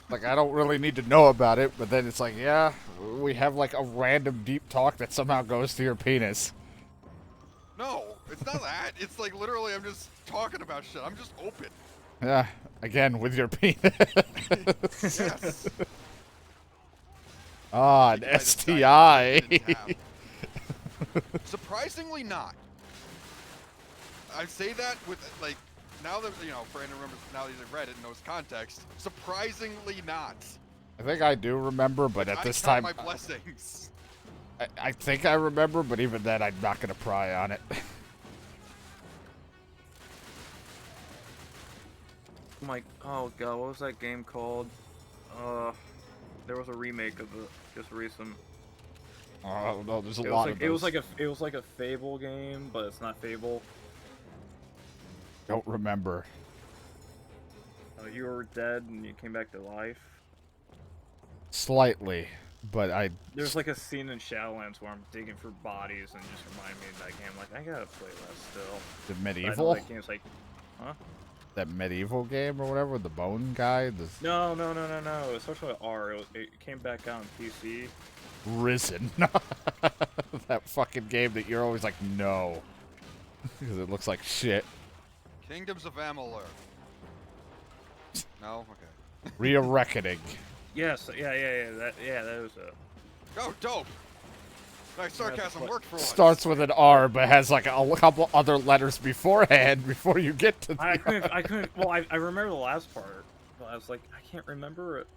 Like, I don't really need to know about it, but then it's like, yeah, we have like a random deep talk that somehow goes to your penis. No, it's not that. It's like literally, I'm just talking about shit. I'm just open. Yeah, again, with your penis. Yes. Ah, an Like, I decided STI. I didn't have. Surprisingly not. I say that with, like, now that, you know, Brandon remembers, now that he's read it and knows context, surprisingly not. I think I do remember, but at I this count time, my blessings. I think I remember, but even then, I'm not gonna pry on it. Like, oh god, what was that game called? There was a remake of it just recent. Oh no, there's a It lot was like of it those. was like a Fable game, but it's not Fable. Don't remember. You were dead and you came back to life. Slightly, but I. There's like a scene in Shadowlands where I'm digging for bodies and just remind me of that game. Like, I gotta play that still. The But I know medieval? that game's like, huh? That medieval game or whatever, with the bone guy? The No. It starts with R. It came back on PC. Risen. That fucking game that you're always like, no. Because it looks like shit. Kingdoms of Amalur. No? Okay. Re-Reckoning. Yes, yeah, that was a. Oh, dope. Nice sarcasm worked for once. Starts with an R, but has like a couple other letters beforehand before you get to the I couldn't. Well, I remember the last part, but I was like, I can't remember it.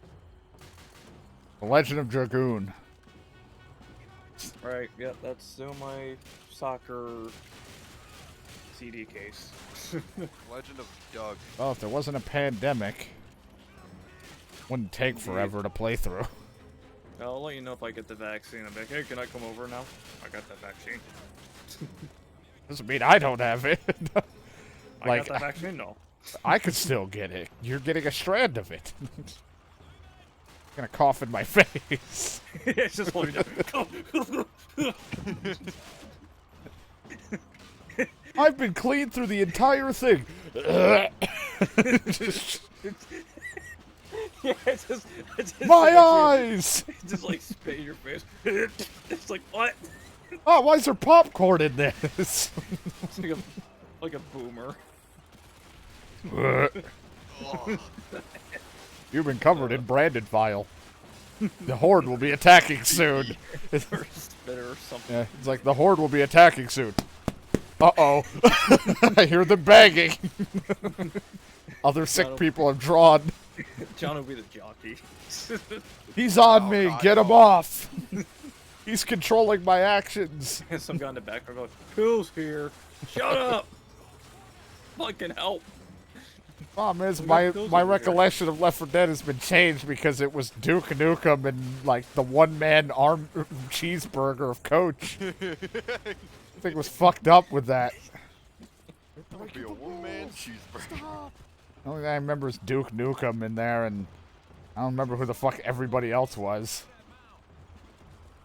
The Legend of Dragoon. Right. Yep. That's still my soccer CD case. Legend of Doug. Well, if there wasn't a pandemic, wouldn't take forever to play through. I'll let you know if I get the vaccine. I'm like, hey, can I come over now? I got the vaccine. Doesn't mean I don't have it. I Like, got the vaccine though. I could still get it. You're getting a strand of it. Gonna cough in my face. It's just holding down. I've been clean through the entire thing. Yeah, it's just My eyes! just like spit in your face. It's like what? Oh, why is there popcorn in this? It's like a boomer. You've been covered in branded file. The Horde will be attacking soon. Or spitter or something. Yeah, it's like the Horde will be attacking soon. Uh-oh. I hear them banging. Other sick people have drawn. John will be the jockey. He's on Oh, me. God, Get him no. off. He's controlling my actions. And some guy in the background going, "Who's here? Shut up! Fucking help!" Problem is, We my got pills my over here. recollection of Left 4 Dead has been changed because it was Duke Nukem and like the one-man arm cheeseburger of Coach. I think it was fucked up with that. That would be a one-man cheeseburger. The only thing I remember is Duke Nukem in there, and I don't remember who the fuck everybody else was.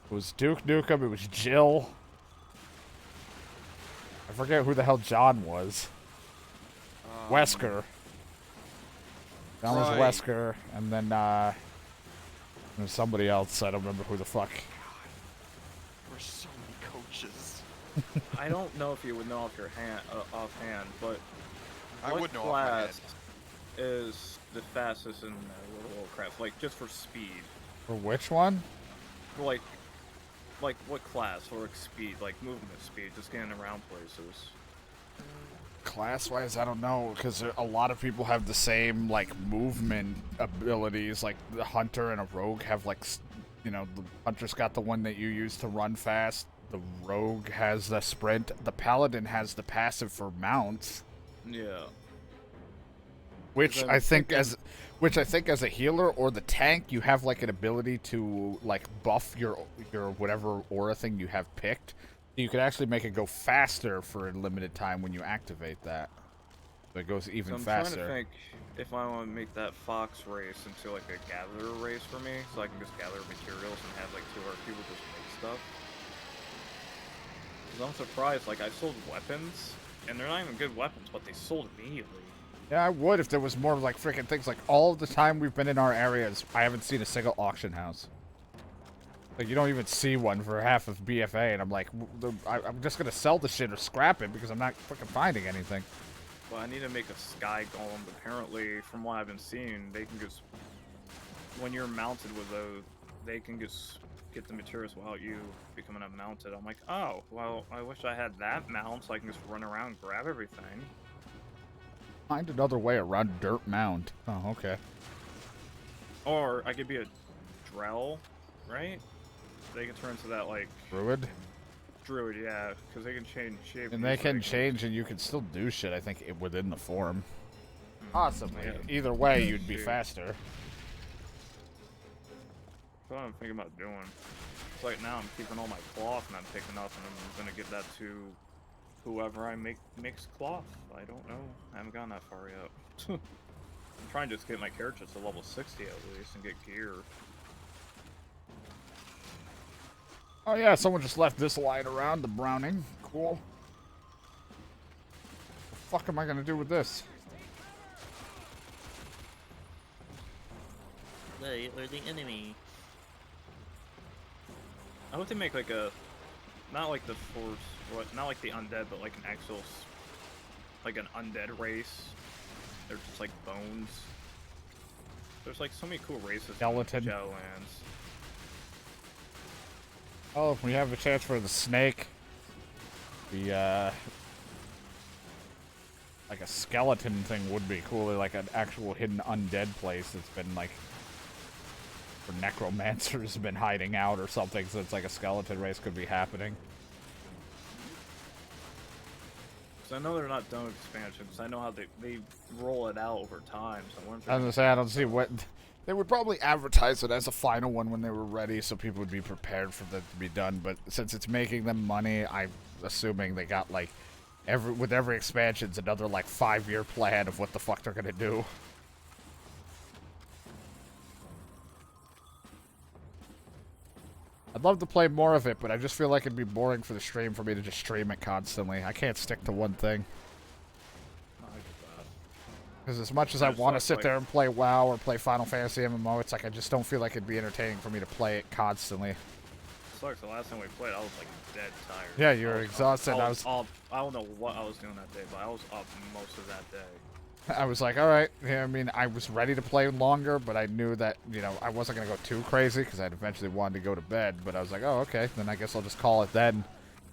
It was Duke Nukem, it was Jill. I forget who the hell John was. Wesker. John was right. Wesker, and then there was somebody else. I don't remember who the fuck. There's so many coaches. I don't know if you would know offhand, but I what would know off my head. class is the fastest in World of Warcraft? Like just for speed. For which one? Like what class or like speed, like movement speed, just getting around places. Class-wise, I don't know, because a lot of people have the same, like, movement abilities. Like, the Hunter and a Rogue have, like, you know, the Hunter's got the one that you use to run fast. The Rogue has the sprint. The Paladin has the passive for mounts. Yeah. Which Then I think as a healer or the tank, you have, like, an ability to, like, buff your whatever aura thing you have picked. You could actually make it go faster for a limited time when you activate that. So it goes even So I'm faster. trying to think if I want to make that Fox race into like a gatherer race for me, so I can just gather materials and have like 2 other people just make stuff. Because I'm surprised, like I sold weapons, and they're not even good weapons, but they sold immediately. Yeah, I would if there was more like freaking things. Like all of the time we've been in our areas, I haven't seen a single auction house. Like you don't even see one for half of BFA, and I'm like, I'm just gonna sell the shit or scrap it because I'm not fucking finding anything. Well, I need to make a sky golem. Apparently, from what I've been seeing, they can just when you're mounted with those, they can just get the materials without you becoming unmounted. I'm like, oh, well, I wish I had that mount so I can just run around and grab everything. Find another way around Dirt Mound. Oh, okay. Or I could be a Drell, right? They can turn into that, like, Druid. druid, yeah, because they can change shape. And they can change, and you can still do shit, I think, within the form. Possibly. Yeah. Either way, you'd be Shoot. faster. That's what I'm thinking about doing. It's like now I'm keeping all my cloth and I'm picking up, and I'm gonna give that to whoever I makes cloth. I don't know. I haven't gotten that far yet. I'm trying to just get my character to level 60 at least and get gear. Oh yeah, someone just left this lying around, the Browning. Cool. What the fuck am I gonna do with this? They are the enemy. I hope they make like a, not like the force, not like the undead, but like an actual, like an undead race. They're just like bones. There's like so many cool races. Skeleton. In Shadowlands. Oh, if we have a chance for the snake. The, like a skeleton thing would be cool. Like an actual hidden undead place that's been, like, where necromancers have been hiding out or something, so it's like a skeleton race could be happening. So I know they're not done with expansions. I know how they roll it out over time. So I wonder if I was gonna say, I don't see what... They would probably advertise it as a final one when they were ready, so people would be prepared for that to be done. But since it's making them money, I'm assuming they got, like, with every expansion, it's another, like, 5-year plan of what the fuck they're gonna do. I'd love to play more of it, but I just feel like it'd be boring for the stream for me to just stream it constantly. I can't stick to one thing. Because as much as I want to sit there and play WoW or play Final Fantasy MMO, it's like I just don't feel like it'd be entertaining for me to play it constantly. sucks. The last time we played, I was like dead tired. Yeah, you were I was exhausted. Up, I was up. I don't know what I was doing that day, but I was up most of that day. I was like, all right. Yeah, I mean, I was ready to play longer, but I knew that, you know, I wasn't going to go too crazy because I'd eventually wanted to go to bed. But I was like, oh, okay. Then I guess I'll just call it then.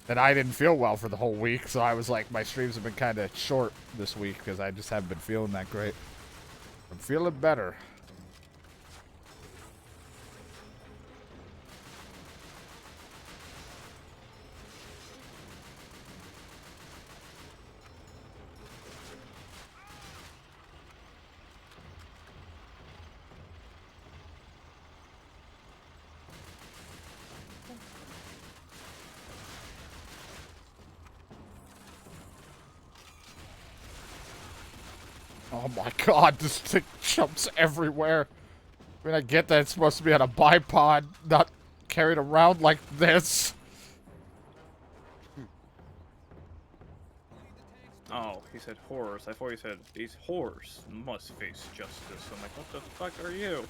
Then I didn't feel well for the whole week, so I was like, my streams have been kind of short this week because I just haven't been feeling that great. I'm feeling better. Oh my god, this thing jumps everywhere. I mean, I get that it's supposed to be on a bipod, not carried around like this. Oh, he said horrors. I thought he said these whores must face justice. I'm like, what the fuck are you?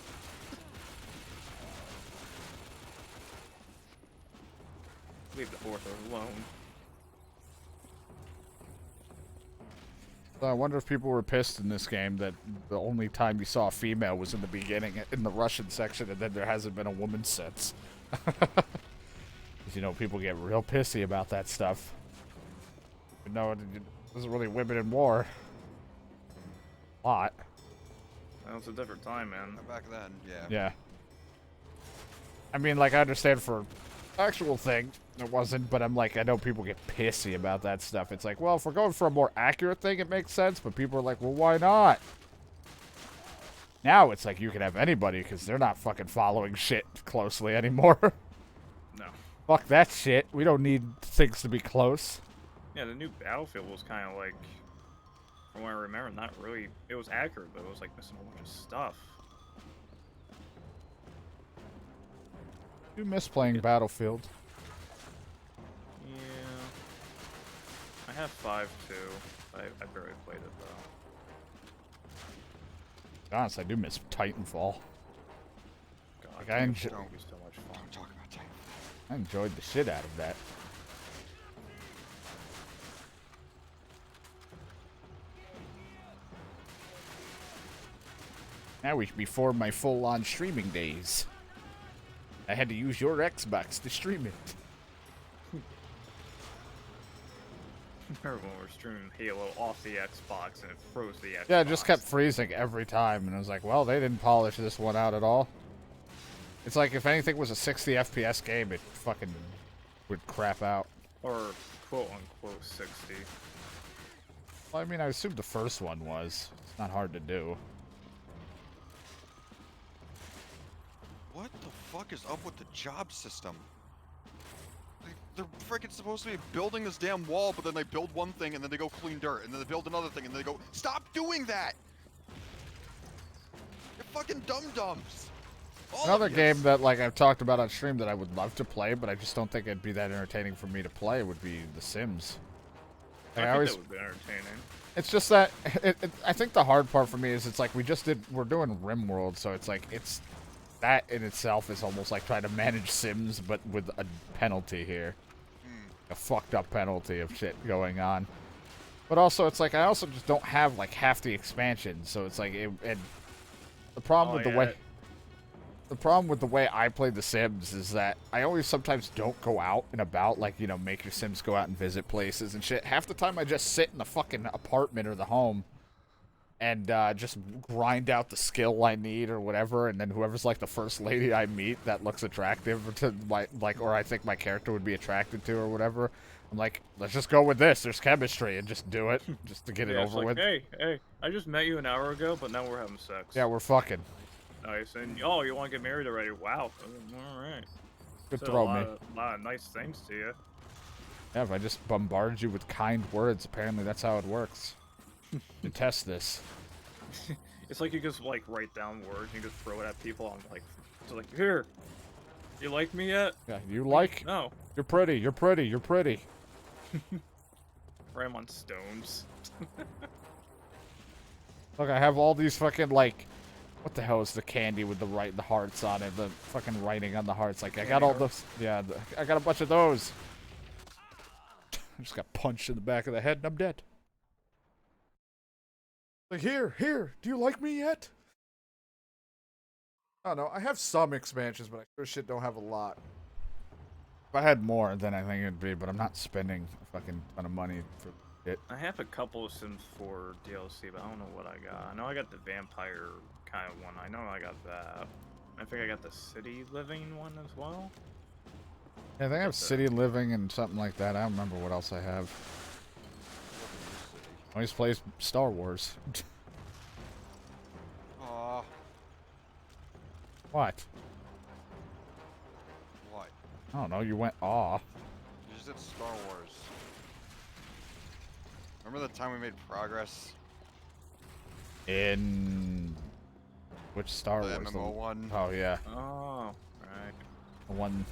Leave the Horther alone. So I wonder if people were pissed in this game that the only time you saw a female was in the beginning, in the Russian section, and then there hasn't been a woman since. 'Cause, you know, people get real pissy about that stuff. But no, it wasn't really women in war. A lot. That was a different time, man. Back then, yeah. Yeah. I mean, like, I understand for actual thing, it wasn't, but I'm like, I know people get pissy about that stuff. It's like, well, if we're going for a more accurate thing, it makes sense, but people are like, well, why not? Now it's like you can have anybody because they're not fucking following shit closely anymore. No. Fuck that shit. We don't need things to be close. Yeah, the new Battlefield was kind of like, from what I remember, not really. It was accurate, but it was like missing a bunch of stuff. I do miss playing Battlefield. Yeah. I have 5 too. I barely played it though. Honest, I do miss Titanfall. God, Like, I enjoy- Titanfall would be so much fun. Don't talk about Titanfall. I enjoyed the shit out of that. Now before my full-on streaming days. I had to use your Xbox to stream it. Remember when we were streaming Halo off the Xbox and it froze the Xbox? Yeah, it just kept freezing every time, and I was like, well, they didn't polish this one out at all. It's like if anything was a 60 FPS game, it fucking would crap out. Or quote-unquote 60. Well, I mean, I assume the first one was. It's not hard to do. What the fuck is up with the job system? They're freaking supposed to be building this damn wall, but then they build one thing and then they go clean dirt, and then they build another thing and then they go, stop doing that! You're fucking dum-dums! Another game that, like, I've talked about on stream that I would love to play, but I just don't think it'd be that entertaining for me to play would be The Sims. Like, I think that would be entertaining. It's just that, I think the hard part for me is it's like we're doing RimWorld, so it's like, that in itself is almost like trying to manage Sims, but with a penalty here. A fucked up penalty of shit going on. But also, it's like, I also just don't have, like, half the expansion, so it's like, the problem with the way... The problem with the way I play The Sims is that I always sometimes don't go out and about, like, you know, make your Sims go out and visit places and shit. Half the time I just sit in the fucking apartment or the home and just grind out the skill I need or whatever, and then whoever's, like, the first lady I meet that looks attractive to my, like, or I think my character would be attracted to or whatever, I'm like, let's just go with this. There's chemistry, and just do it, just to get it over with. Hey, I just met you an hour ago, but now we're having sex. Yeah, we're fucking. Nice, and oh, you want to get married already? Wow. All right. Good So throw, a me. lot of nice things to you. Yeah, if I just bombard you with kind words, apparently that's how it works. To test this. It's like you just like write down words and you just throw it at people. I'm like, it's like, here. You like me yet? Yeah, you like? No. You're pretty. You're pretty. You're pretty. Ram on stones. Look, I have all these fucking like, what the hell is the candy with the hearts on it? The fucking writing on the hearts. Like I got all those. Yeah, I got a bunch of those. I just got punched in the back of the head and I'm dead. Like here, do you like me yet? I don't know. I have some expansions, but I sure shit don't have a lot. If I had more, then I think it'd be, but I'm not spending a fucking ton of money for it. I have a couple of Sims 4 DLC, but I don't know what I got. I know I got the vampire kind of one. I know I got that. I think I got the city living one as well. Yeah, I think I have city living and something like that. I don't remember what else I have. I always play Star Wars. Aw. What? What? I don't know. You went aw. You just did Star Wars. Remember the time we made progress? In which Star The Wars? MMO one. Oh yeah, Oh, right. the one.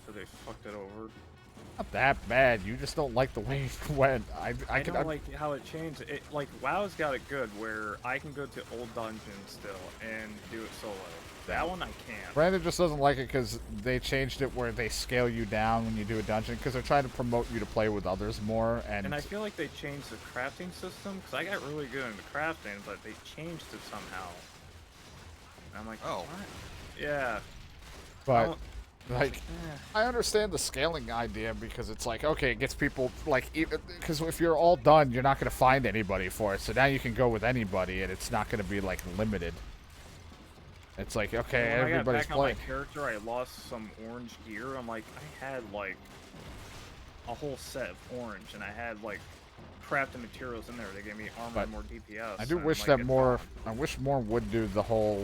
So they fucked it over. Not that bad. You just don't like the way it went. I can don't like how it changed. It like WoW's got it good where I can go to old dungeons still and do it solo. That one I can't. Brandon just doesn't like it because they changed it where they scale you down when you do a dungeon because they're trying to promote you to play with others more. And I feel like they changed the crafting system because I got really good into crafting, but they changed it somehow. And I'm like, Oh. what? Yeah. but like Eh. I understand the scaling idea because it's like okay, it gets people like because if you're all done, you're not gonna find anybody for it. So now you can go with anybody, and it's not gonna be like limited. It's like okay, When everybody's I got back playing. on my character, I lost some orange gear. I'm like, I had like a whole set of orange, and I had like crafted materials in there. They gave me armor But and more DPS. I do and, wish like, that it's more. gone. I wish more would do the whole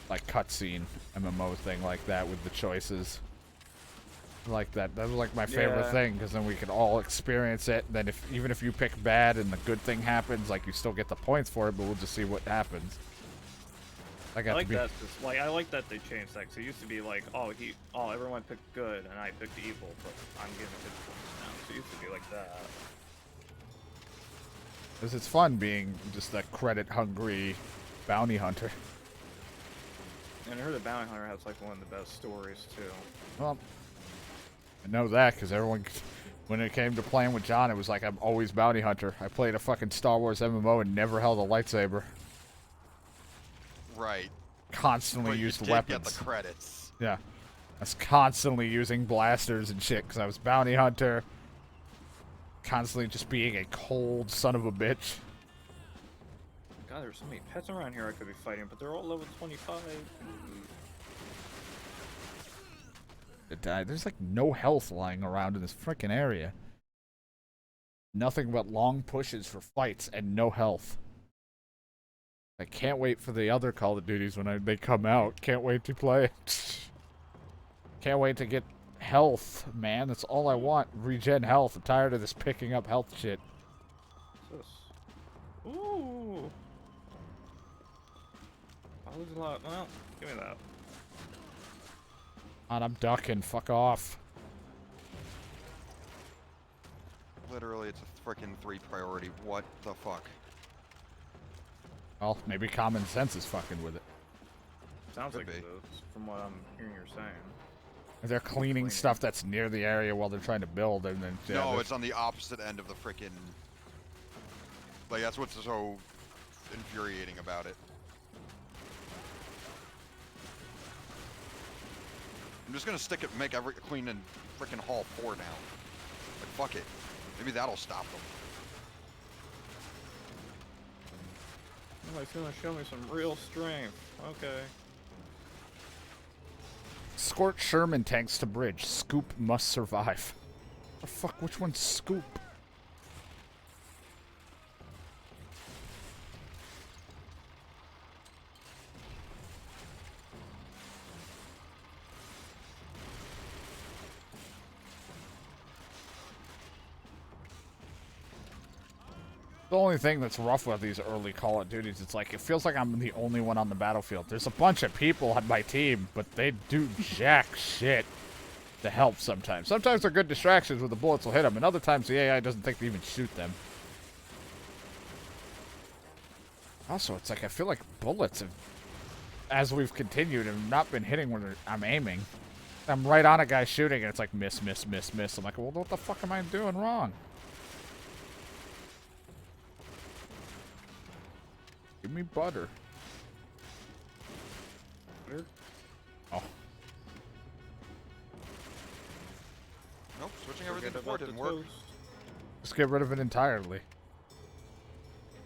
like cutscene MMO thing like that with the choices. Like that. That was like my favorite Yeah. thing because then we could all experience it. Then if even if you pick bad and the good thing happens, like you still get the points for it, but we'll just see what happens. I I got like to be. that. Like I like that they changed that. 'Cause it used to be like, oh everyone picked good and I picked evil, but I'm giving good points now. So it used to be like that. Because it's fun being just a credit hungry bounty hunter. And I heard the Bounty Hunter has like one of the best stories too. Well, I know that because everyone, when it came to playing with John, it was like I'm always bounty hunter. I played a fucking Star Wars MMO and never held a lightsaber. Right. Constantly But you used did weapons. get the credits. Yeah, I was constantly using blasters and shit because I was bounty hunter. Constantly just being a cold son of a bitch. God, there's so many pets around here I could be fighting, but they're all level 25. It died. There's like no health lying around in this freaking area. Nothing but long pushes for fights and no health. I can't wait for the other Call of Duties when they come out. Can't wait to play. Can't wait to get health, man. That's all I want. Regen health. I'm tired of this picking up health shit. What's this? Ooh. I lose a lot. Well, give me that. God, I'm ducking. Fuck off. Literally, it's a freaking 3 priority. What the fuck? Well, maybe common sense is fucking with it. Sounds Could like be. it is, from what I'm hearing you're saying. They're cleaning stuff that's near the area while they're trying to build, and then yeah, No, there's- it's on the opposite end of the freaking. Like that's what's so infuriating about it. I'm just gonna stick it, make every clean and freaking Hall 4 now. Like fuck it, maybe that'll stop them. Somebody's gonna show me some real strength. Okay. Escort Sherman tanks to bridge. Scoop must survive. The fuck? Which one's Scoop? The only thing that's rough with these early Call of Duties, it's like, it feels like I'm the only one on the battlefield. There's a bunch of people on my team, but they do jack shit to help sometimes. Sometimes they're good distractions where the bullets will hit them, and other times the AI doesn't think to even shoot them. Also, it's like, I feel like bullets have, as we've continued, have not been hitting when I'm aiming. I'm right on a guy shooting, and it's like, miss, miss, miss, miss. I'm like, well, what the fuck am I doing wrong? Give me butter. Butter? Oh. Nope, switching everything Forget before about the didn't work. toast. Just get rid of it entirely.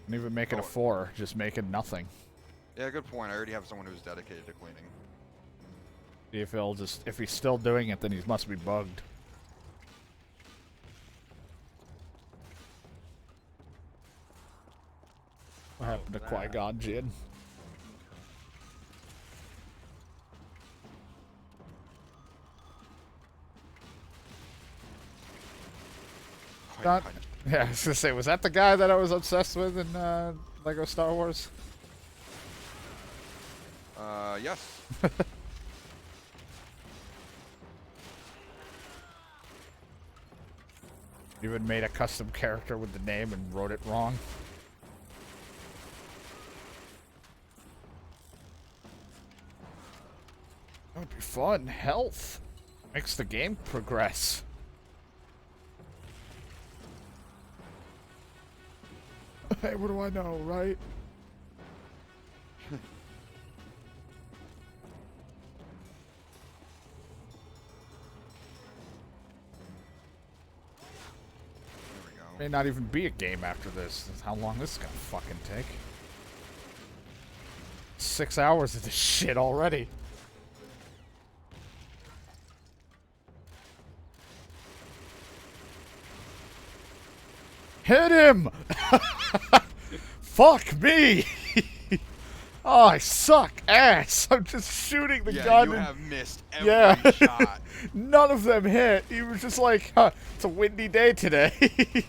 And even make it a Oh. 4, just make it nothing. Yeah, good point. I already have someone who's dedicated to cleaning. See if he'll just, if he's still doing it, then he must be bugged. What happened to that. Qui-Gon Jinn? Not, yeah, I was gonna say, was that the guy that I was obsessed with in Lego Star Wars? Yes. You even made a custom character with the name and wrote it wrong. That would be fun. Health makes the game progress. Hey, what do I know, right? May not even be a game after this. That's how long this is gonna fucking take. 6 hours of this shit already. Hit him! Fuck me! Oh, I suck ass. I'm just shooting the gun. You and... have missed every shot. None of them hit. He was just like, huh, it's a windy day today.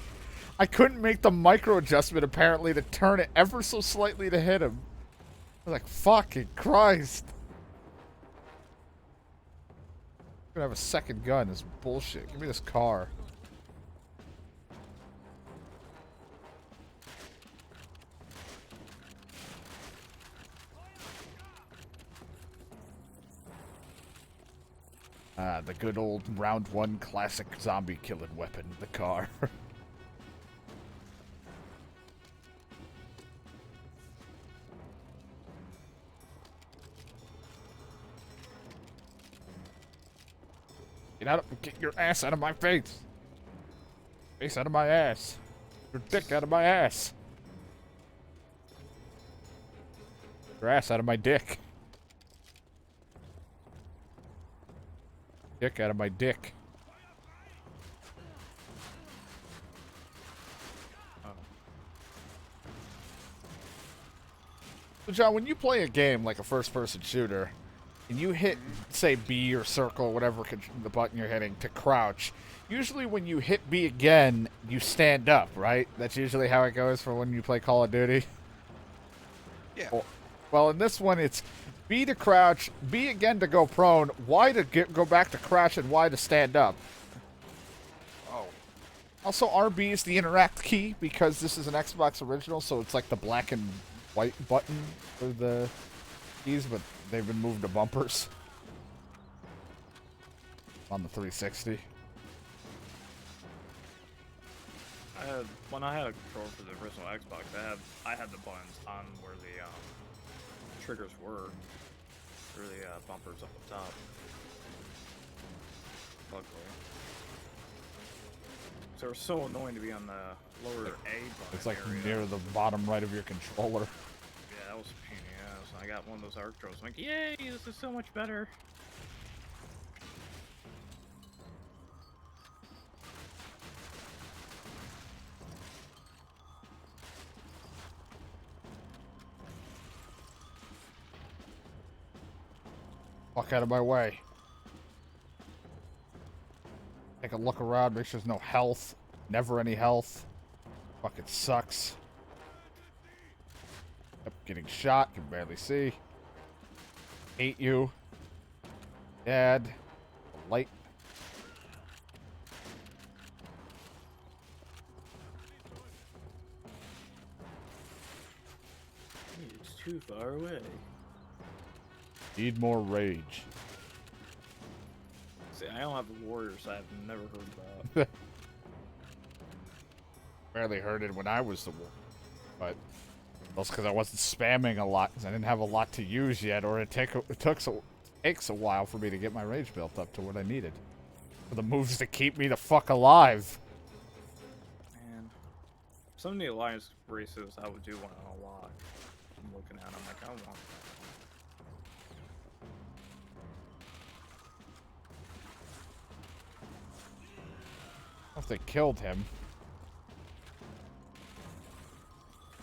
I couldn't make the micro adjustment apparently to turn it ever so slightly to hit him. I was like, fucking Christ. I'm gonna have a second gun. This bullshit. Give me this car. The good old round one classic zombie killing weapon, the car. Get your ass out of my face. Face out of my ass. Your dick out of my ass. Your ass out of my dick. Dick out of my dick. So John, when you play a game like a first-person shooter, and you hit, say, B or circle, whatever the button you're hitting, to crouch, usually when you hit B again, you stand up, right? That's usually how it goes for when you play Call of Duty. Yeah. Well, in this one, it's B to crouch, B again to go prone, Y to go back to crouch, and Y to stand up. Oh. Also, RB is the interact key, because this is an Xbox original, so it's like the black and white button for the keys, but they've been moved to bumpers on the 360. When I had a controller for the original Xbox, I had the buttons on where the triggers were, for the bumpers up the top. Luckily. So it was so annoying to be on the lower A button. It's like area. near the bottom right of your controller. Yeah, that was a pain in the ass. I got one of those arc throws. I'm like, yay, this is so much better. Fuck out of my way. Take a look around, make sure there's no health. Never any health. Fucking sucks. Yep, getting shot, can barely see. Hate you. Dad. Light. It's too far away. Need more rage. See, I don't have the warriors. I've never heard that. Barely heard it when I was the war. But that's because I wasn't spamming a lot, because I didn't have a lot to use yet, or it takes a while for me to get my rage built up to what I needed. For the moves to keep me the fuck alive. Man. Some of the alliance races I would do want to unlock. I'm looking at them like, I want that. If they killed him.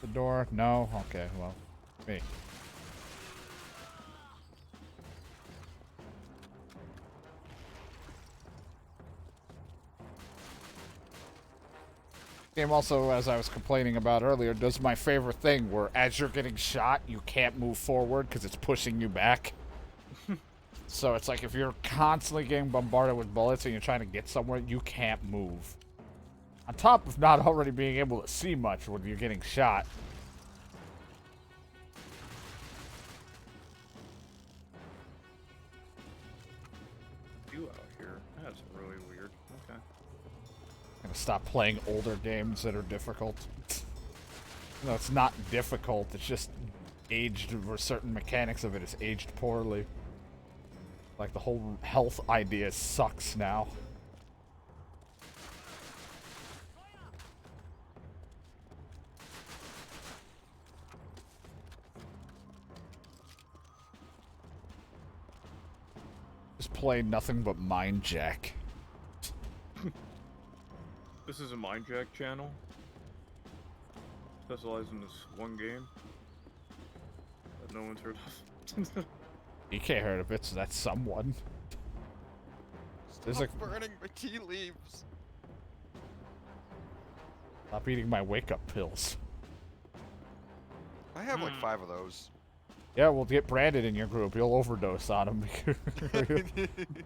The door? No? Okay, well, me. Game also, as I was complaining about earlier, does my favorite thing where as you're getting shot, you can't move forward because it's pushing you back. So it's like if you're constantly getting bombarded with bullets and you're trying to get somewhere, you can't move. On top of not already being able to see much when you're getting shot. You out here? That's really weird. Okay. I'm gonna stop playing older games that are difficult. No, it's not difficult, it's just aged, or certain mechanics of it is aged poorly. Like the whole health idea sucks now. Just play nothing but Mind Jack. This is a Mindjack channel. Specialized in this one game that no one's heard of. You can't hear of it, so that's someone. There's Stop a- burning my tea leaves. Stop eating my wake-up pills. I have like 5 of those. Yeah, we'll get Brandon in your group. He'll overdose on them.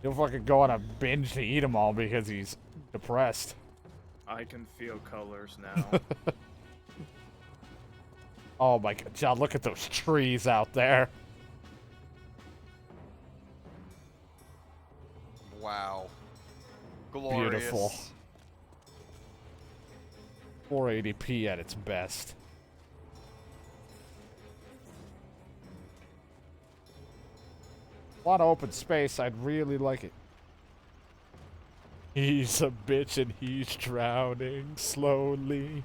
He'll fucking go on a binge to eat them all because he's depressed. I can feel colors now. Oh my god, John, look at those trees out there. Wow. Glorious. Beautiful. 480p at its best. A lot of open space, I'd really like it. He's a bitch and he's drowning slowly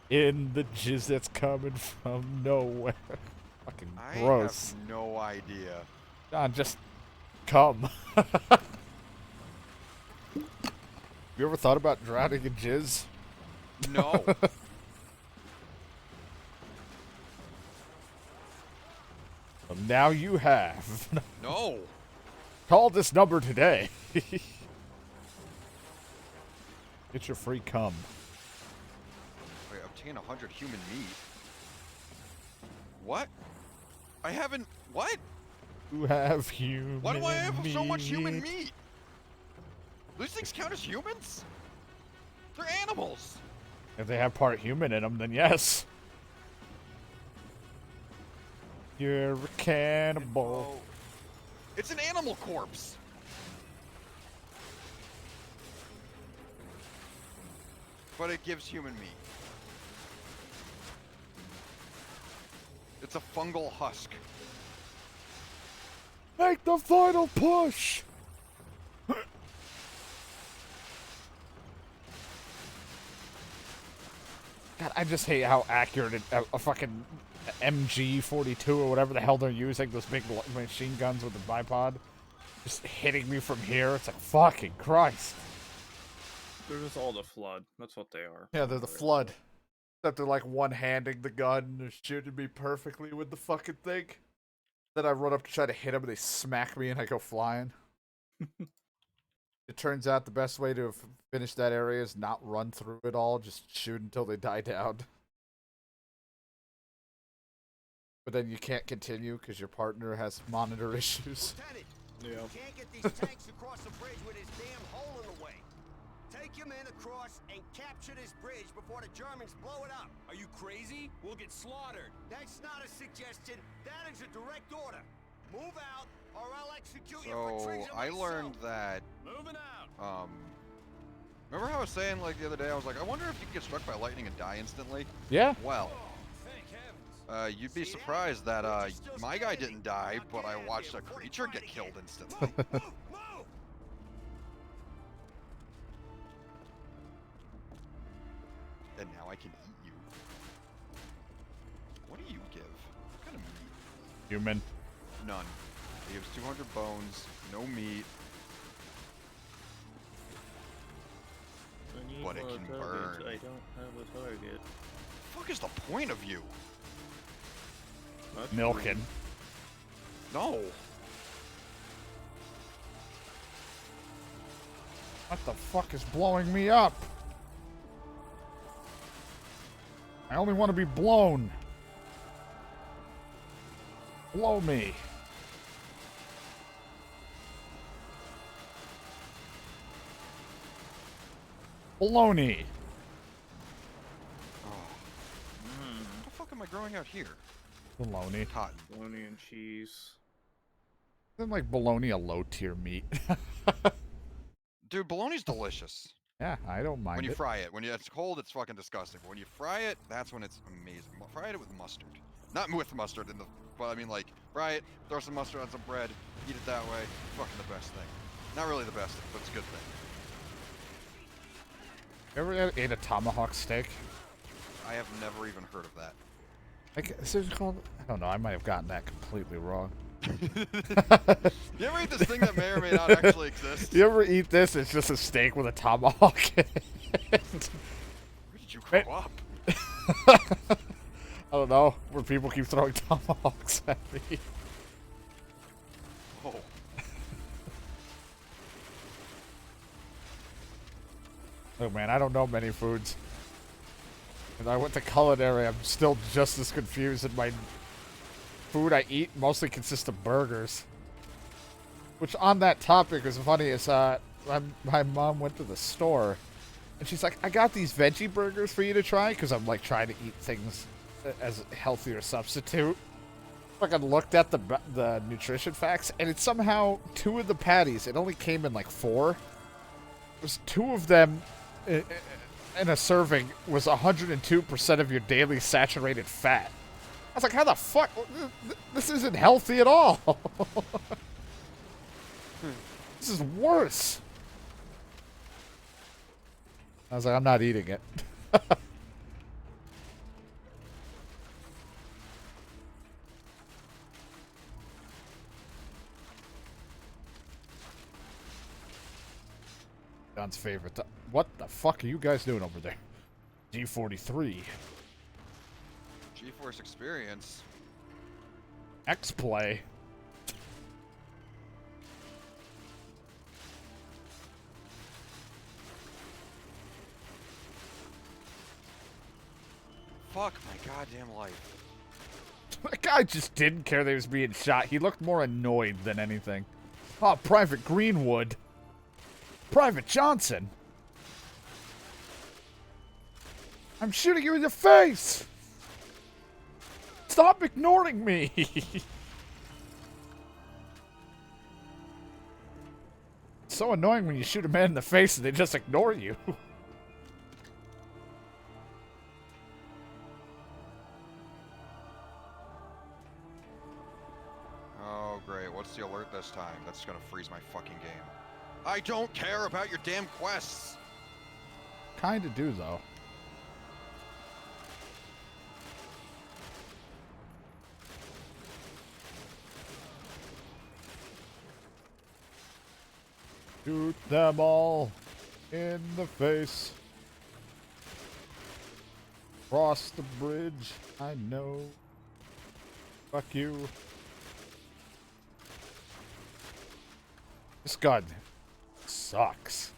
in the jizz that's coming from nowhere. Fucking I gross. have no idea. John, just come. You ever thought about drowning in jizz? No. Well, now you have. No. Call this number today. Get your free cum. Wait, obtain 100 human meat. What? I haven't. What? You have human Why do I have so much meat. human meat? These things count as humans? They're animals. If they have part human in them, then yes. You're a cannibal. It's an animal corpse. But it gives human meat. It's a fungal husk. Make the final push! God, I just hate how accurate a fucking MG42 or whatever the hell they're using, those big machine guns with the bipod, just hitting me from here. It's like, fucking Christ. They're just all the Flood. That's what they are. Yeah, they're the Flood. Except they're like one-handing the gun and they're shooting me perfectly with the fucking thing. Then I run up to try to hit them and they smack me and I go flying. It turns out the best way to finish that area is not run through it all, just shoot until they die down. But then you can't continue because your partner has monitor issues. Lieutenant, Yeah. you can't get these tanks across the bridge with this damn hole in the way. Take your men across and capture this bridge before the Germans blow it up. Are you crazy? We'll get slaughtered. That's not a suggestion. That is a direct order. Move out, or I'll execute you for So treason I myself. learned that. Moving out. Remember how I was saying like the other day? I was like, I wonder if you can get struck by lightning and die instantly. Yeah. Well, Thank heavens. you'd be See that? surprised that We're still my guy standing. didn't die, Now but get I out of watched here a before we creature fight get again. killed instantly. Move! And now I can eat you. What do you give? What kind of meat? Human. None. He gives 200 bones, no meat. I need But it more can targets. burn. I don't have a target. The fuck is the point of you? That's Milking. No. What the fuck is blowing me up? I only want to be blown. Blow me. Baloney. Oh. What the fuck am I growing out here? Baloney. Cotton. Bologna and cheese. Isn't like bologna a low tier meat? Dude, bologna's delicious. Yeah, I don't mind When you it. fry it. When it's cold, it's fucking disgusting. But when you fry it, that's when it's amazing. Fry it with mustard. Not with mustard, but I mean, like, fry it, throw some mustard on some bread, eat it that way. Fucking the best thing. Not really the best thing, but it's a good thing. Ever ate a tomahawk steak? I have never even heard of that. Like, is it called? I don't know. I might have gotten that completely wrong. You ever eat this thing that may or may not actually exist? You ever eat this? It's just a steak with a tomahawk. Where did you grow up? I don't know. Where people keep throwing tomahawks at me. Oh. Look, man, I don't know many foods. And I went to culinary. I'm still just as confused, and my food I eat mostly consists of burgers. Which, on that topic, is funny. Is my mom went to the store, and she's like, "I got these veggie burgers for you to try," because I'm like trying to eat things as a healthier substitute. Fucking looked at the nutrition facts, and it's somehow 2 of the patties. It only came in like 4. There's 2 of them. In a serving was 102% of your daily saturated fat. I was like, how the fuck? This isn't healthy at all. This is worse. I was like, I'm not eating it. John's favorite. What the fuck are you guys doing over there? G43. GeForce Experience. X-Play. Fuck my goddamn life. That guy just didn't care that he was being shot. He looked more annoyed than anything. Oh, Private Greenwood. Private Johnson. I'm shooting you in the face. Stop ignoring me. It's so annoying when you shoot a man in the face and they just ignore you. Oh, great. What's the alert this time? That's gonna freeze my fucking game. I don't care about your damn quests! Kinda do, though. Shoot them all in the face. Cross the bridge, I know. Fuck you. This gun sucks.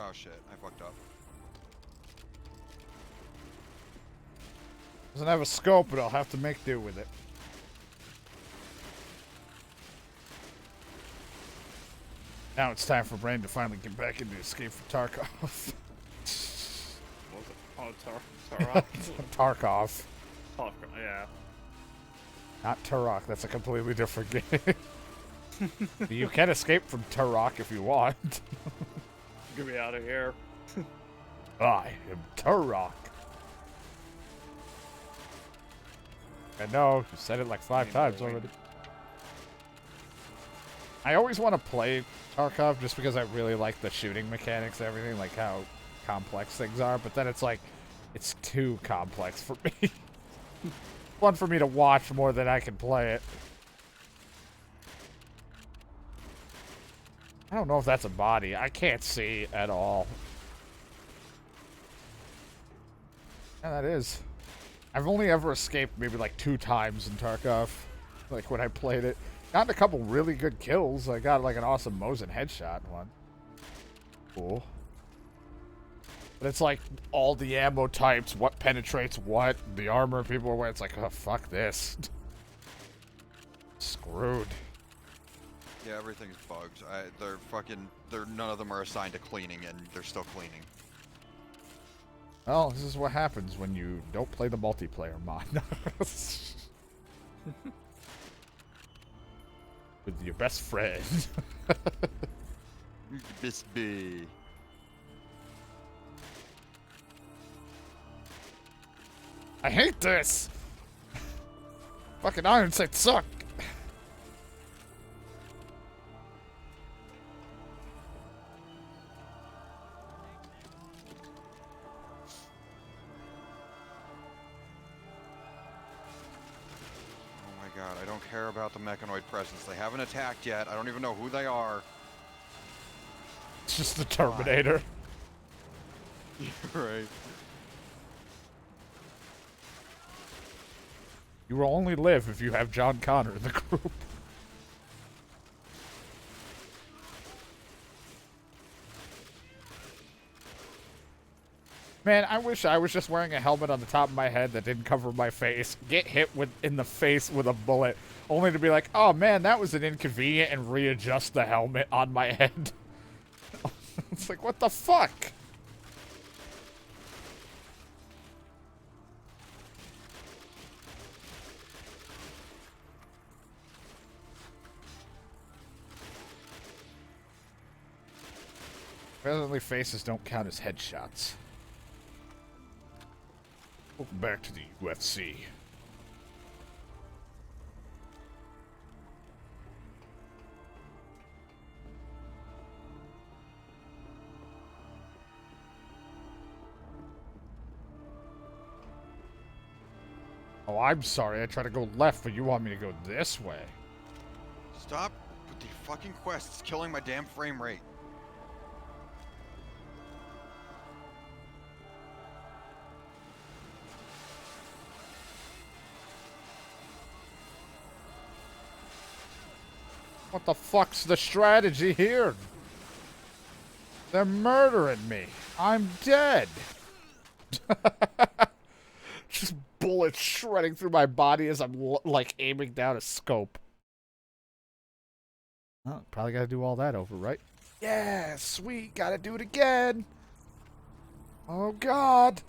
Oh shit, I fucked up. Doesn't have a scope, but I'll have to make do with it. Now it's time for Brain to finally get back into Escape from Tarkov. What was it? Oh, Tarok? Tarkov. Tarok, yeah. Not Turok, that's a completely different game. You can escape from Turok if you want. Get me out of here. I am Turok. I know, you said it like 5 times already. I always want to play Tarkov just because I really like the shooting mechanics and everything, like how complex things are, but then it's like, it's too complex for me. Fun for me to watch more than I can play it. I don't know if that's a body. I can't see at all. Yeah, that is. I've only ever escaped maybe like 2 times in Tarkov. Like when I played it. Gotten a couple really good kills. I got like an awesome Mosin headshot one. Cool. But it's like all the ammo types, what penetrates what, the armor people are wearing. It's like, oh, fuck this. Screwed. Yeah, everything's bugged. None of them are assigned to cleaning, and they're still cleaning. Well, this is what happens when you don't play the multiplayer mod. With your best friend. Miss B. I hate this! Fucking iron sights suck! Oh my god, I don't care about the mechanoid presence. They haven't attacked yet. I don't even know who they are. It's just the Terminator. Right. You will only live if you have John Connor in the group. Man, I wish I was just wearing a helmet on the top of my head that didn't cover my face. Get hit in the face with a bullet, only to be like, oh man, that was an inconvenient, and readjust the helmet on my head. It's like, what the fuck? Presently, faces don't count as headshots. Welcome back to the UFC. Oh, I'm sorry. I tried to go left, but you want me to go this way. Stop with the fucking quest. It's killing my damn frame rate. What the fuck's the strategy here? They're murdering me. I'm dead. Just bullets shredding through my body as I'm like aiming down a scope. Oh, probably gotta do all that over, right? Yeah, sweet. Gotta do it again. Oh, God.